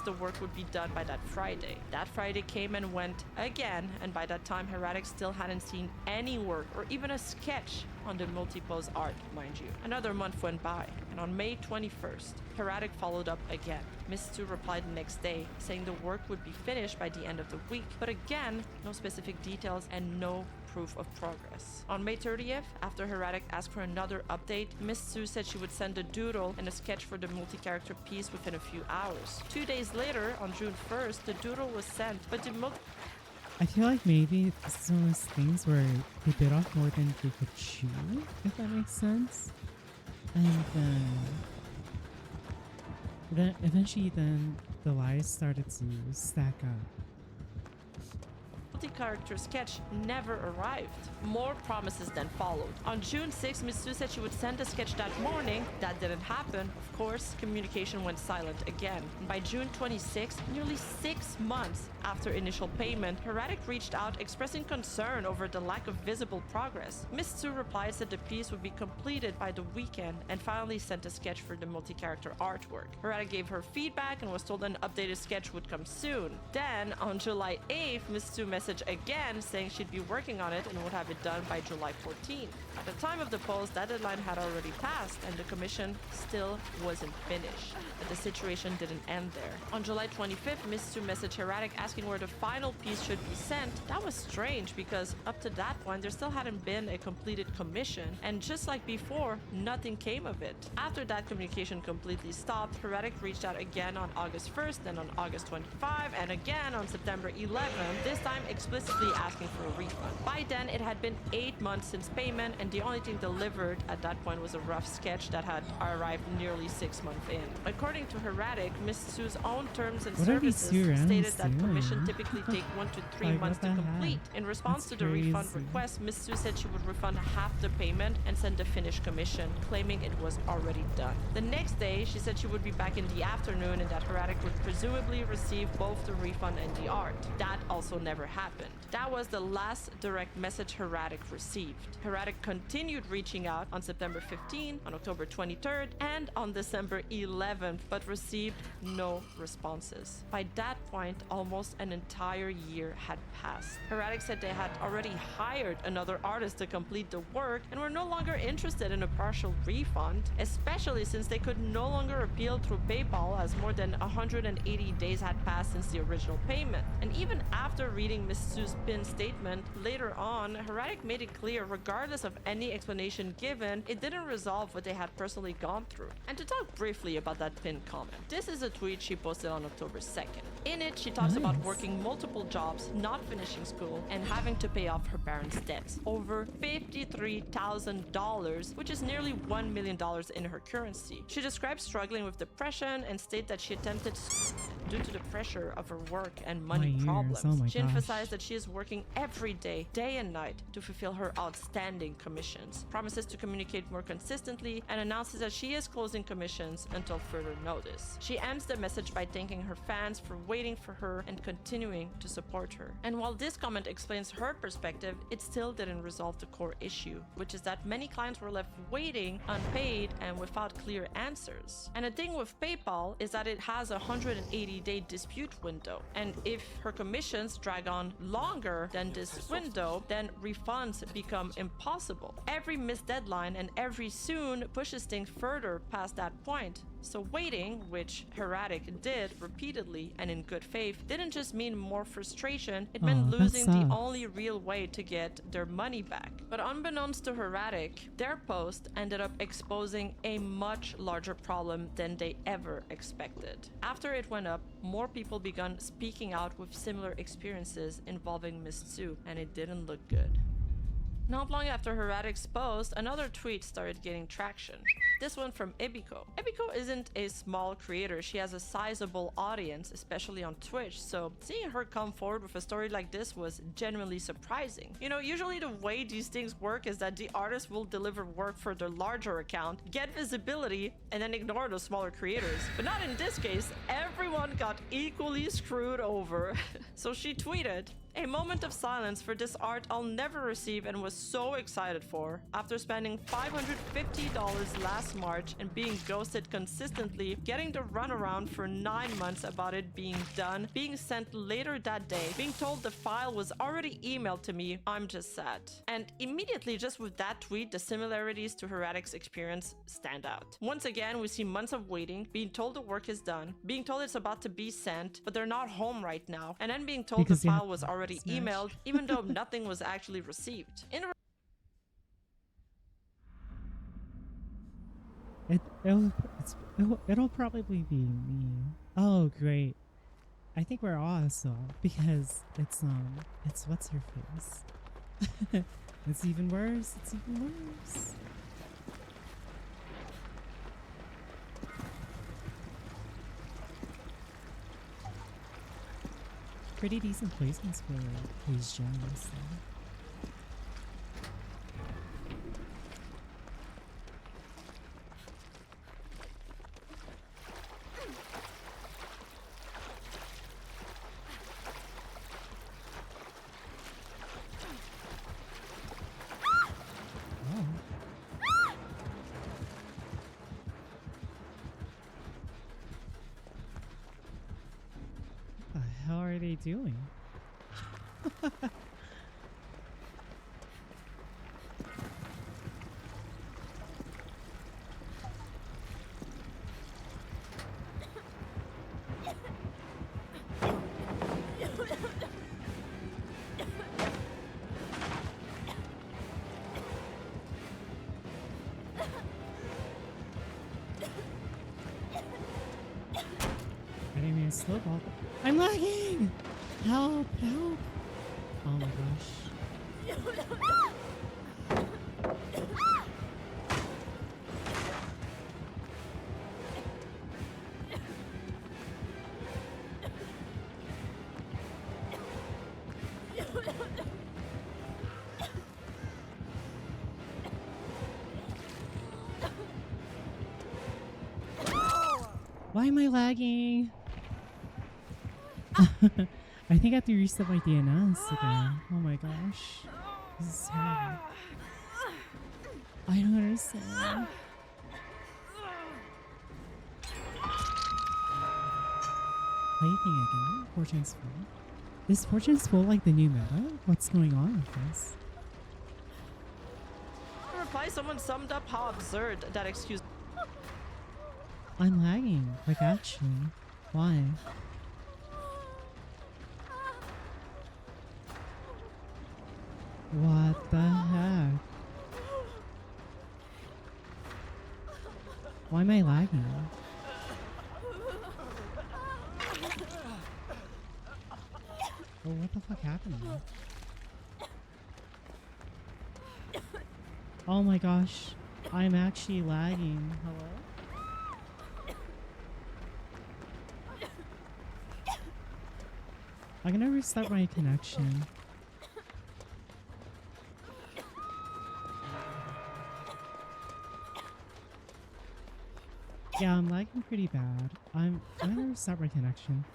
The work would be done by that Friday. That Friday came and went again, and by that time, Heretic still hadn't seen any work or even a sketch on the multi-pose art, mind you. Another month went by, and on May 21st, Heretic followed up again. Miss Tzu replied the next day, saying the work would be finished by the end of the week, but again, no specific details and no proof of progress. On May 30th, after Heretic asked for another update, Miss Tzu said she would send a doodle and a sketch for the multi-character piece within a few hours. 2 days later, on June 1st, the doodle was sent, but the I feel like maybe this is one of those things where they bit off more than they could chew, if that makes sense. And then eventually the lies started to stack up. Multi-character sketch never arrived. More promises then followed. On June 6, Miss Sue said she would send a sketch that morning. That didn't happen. Of course, communication went silent again. And by June 26, nearly 6 months after initial payment, Heretic reached out expressing concern over the lack of visible progress. Miss Sue replied that the piece would be completed by the weekend and finally sent a sketch for the multi-character artwork. Heretic gave her feedback and was told an updated sketch would come soon. Then, on July 8th, Miss Sue messaged again saying she'd be working on it and would have it done by July 14th. At the time of the post, that deadline had already passed and the commission still wasn't finished. But the situation didn't end there. On July 25th, Miss Sue messaged Heretic asking where the final piece should be sent. That was strange because up to that point, there still hadn't been a completed commission, and just like before, nothing came of it. After that communication completely stopped, Heretic reached out again on August 1st, then on August 25, and again on September 11th, this time explicitly asking for a refund. By then, it had been 8 months since payment, and the only thing delivered at that point was a rough sketch that had arrived nearly 6 months in. According to Heretic, Miss Sue's own terms and What are these services two stated that doing? commission typically take 1 to 3 Like, months what to the complete. heck? In response That's to the refund crazy. request, Miss Sue said she would refund half the payment and send the finished commission, claiming it was already done. The next day, she said she would be back in the afternoon and that Heretic would presumably receive both the refund and the art. That also never happened. That was the last direct message Heretic received. Heretic continued reaching out on September 15, on October 23rd, and on December 11th, but received no responses. By that point, almost an entire year had passed. Heretic said they had already hired another artist to complete the work and were no longer interested in a partial refund, especially since they could no longer appeal through PayPal as more than 180 days had passed since the original payment. And even after reading Miss Sue's pin statement later on, Heretic made it clear, regardless of any explanation given, it didn't resolve what they had personally gone through. And to talk briefly about that pinned comment, this is a tweet she posted on October 2nd. In it, she talks about Nice. working multiple jobs, not finishing school, and having to pay off her parents' debts. Over $53,000, which is nearly $1 million in her currency. She describes struggling with depression and stated that she attempted due to the pressure of her work and money My ears, problems. oh my She gosh. emphasized that she is working every day and night, to fulfill her outstanding commissions, promises to communicate more consistently, and announces that she is closing commissions until further notice. She ends the message by thanking her fans for waiting for her and continuing to support her. And while this comment explains her perspective, it still didn't resolve the core issue, which is that many clients were left waiting, unpaid, and without clear answers. And the thing with PayPal is that it has a 180-day dispute window, and if her commissions drag on longer than this window, then refunds become impossible. Every missed deadline and every soon pushes things further past that point. So waiting, which Heretic did repeatedly and in good faith, didn't just mean more frustration, it meant Aw, that losing the sucks. only real way to get their money back. But unbeknownst to Heretic, their post ended up exposing a much larger problem than they ever expected. After it went up, more people began speaking out with similar experiences involving Miss Sue, and it didn't look good. Not long after Heretic's post, another tweet started getting traction. This one from Ebiko. Ebiko isn't a small creator. She has a sizable audience, especially on Twitch, so seeing her come forward with a story like this was genuinely surprising. You know, usually the way these things work is that the artist will deliver work for their larger account, get visibility, and then ignore the smaller creators. But not in this case. Everyone got equally screwed over. So she tweeted, "A moment of silence for this art I'll never receive and was so excited for. After spending $550 last March and being ghosted consistently, getting the runaround for 9 months about it being done, being sent later that day, being told the file was already emailed to me, I'm just sad." And immediately just with that tweet, the similarities to Heretic's experience stand out. Once again, we see months of waiting, being told the work is done, being told it's about to be sent, but they're not home right now, and then being told Because the you file have was already Smash. emailed, even though nothing was actually received. It'll probably be me. Oh great. I think we're also because it's what's her face. It's even worse. It's even worse. pretty decent placements for these gems. So. Oh. What the hell are they doing? I didn't mean to slow ball. I'm lagging! Help! Help! Oh my gosh. Why am I lagging? I think I have to reset my DNS again. Oh my gosh. This is terrible. I don't understand. Plaything again? Fortune's full. Is Fortune's full like the new meta? What's going on with this? In reply, someone summed up how absurd that excuse. I'm lagging. Like actually. Why? What the heck? Why am I lagging? Oh, what the fuck happened? Oh my gosh. I'm actually lagging. Hello? I'm gonna restart my connection. Yeah, I'm lagging pretty bad. I'm gonna restart my connection.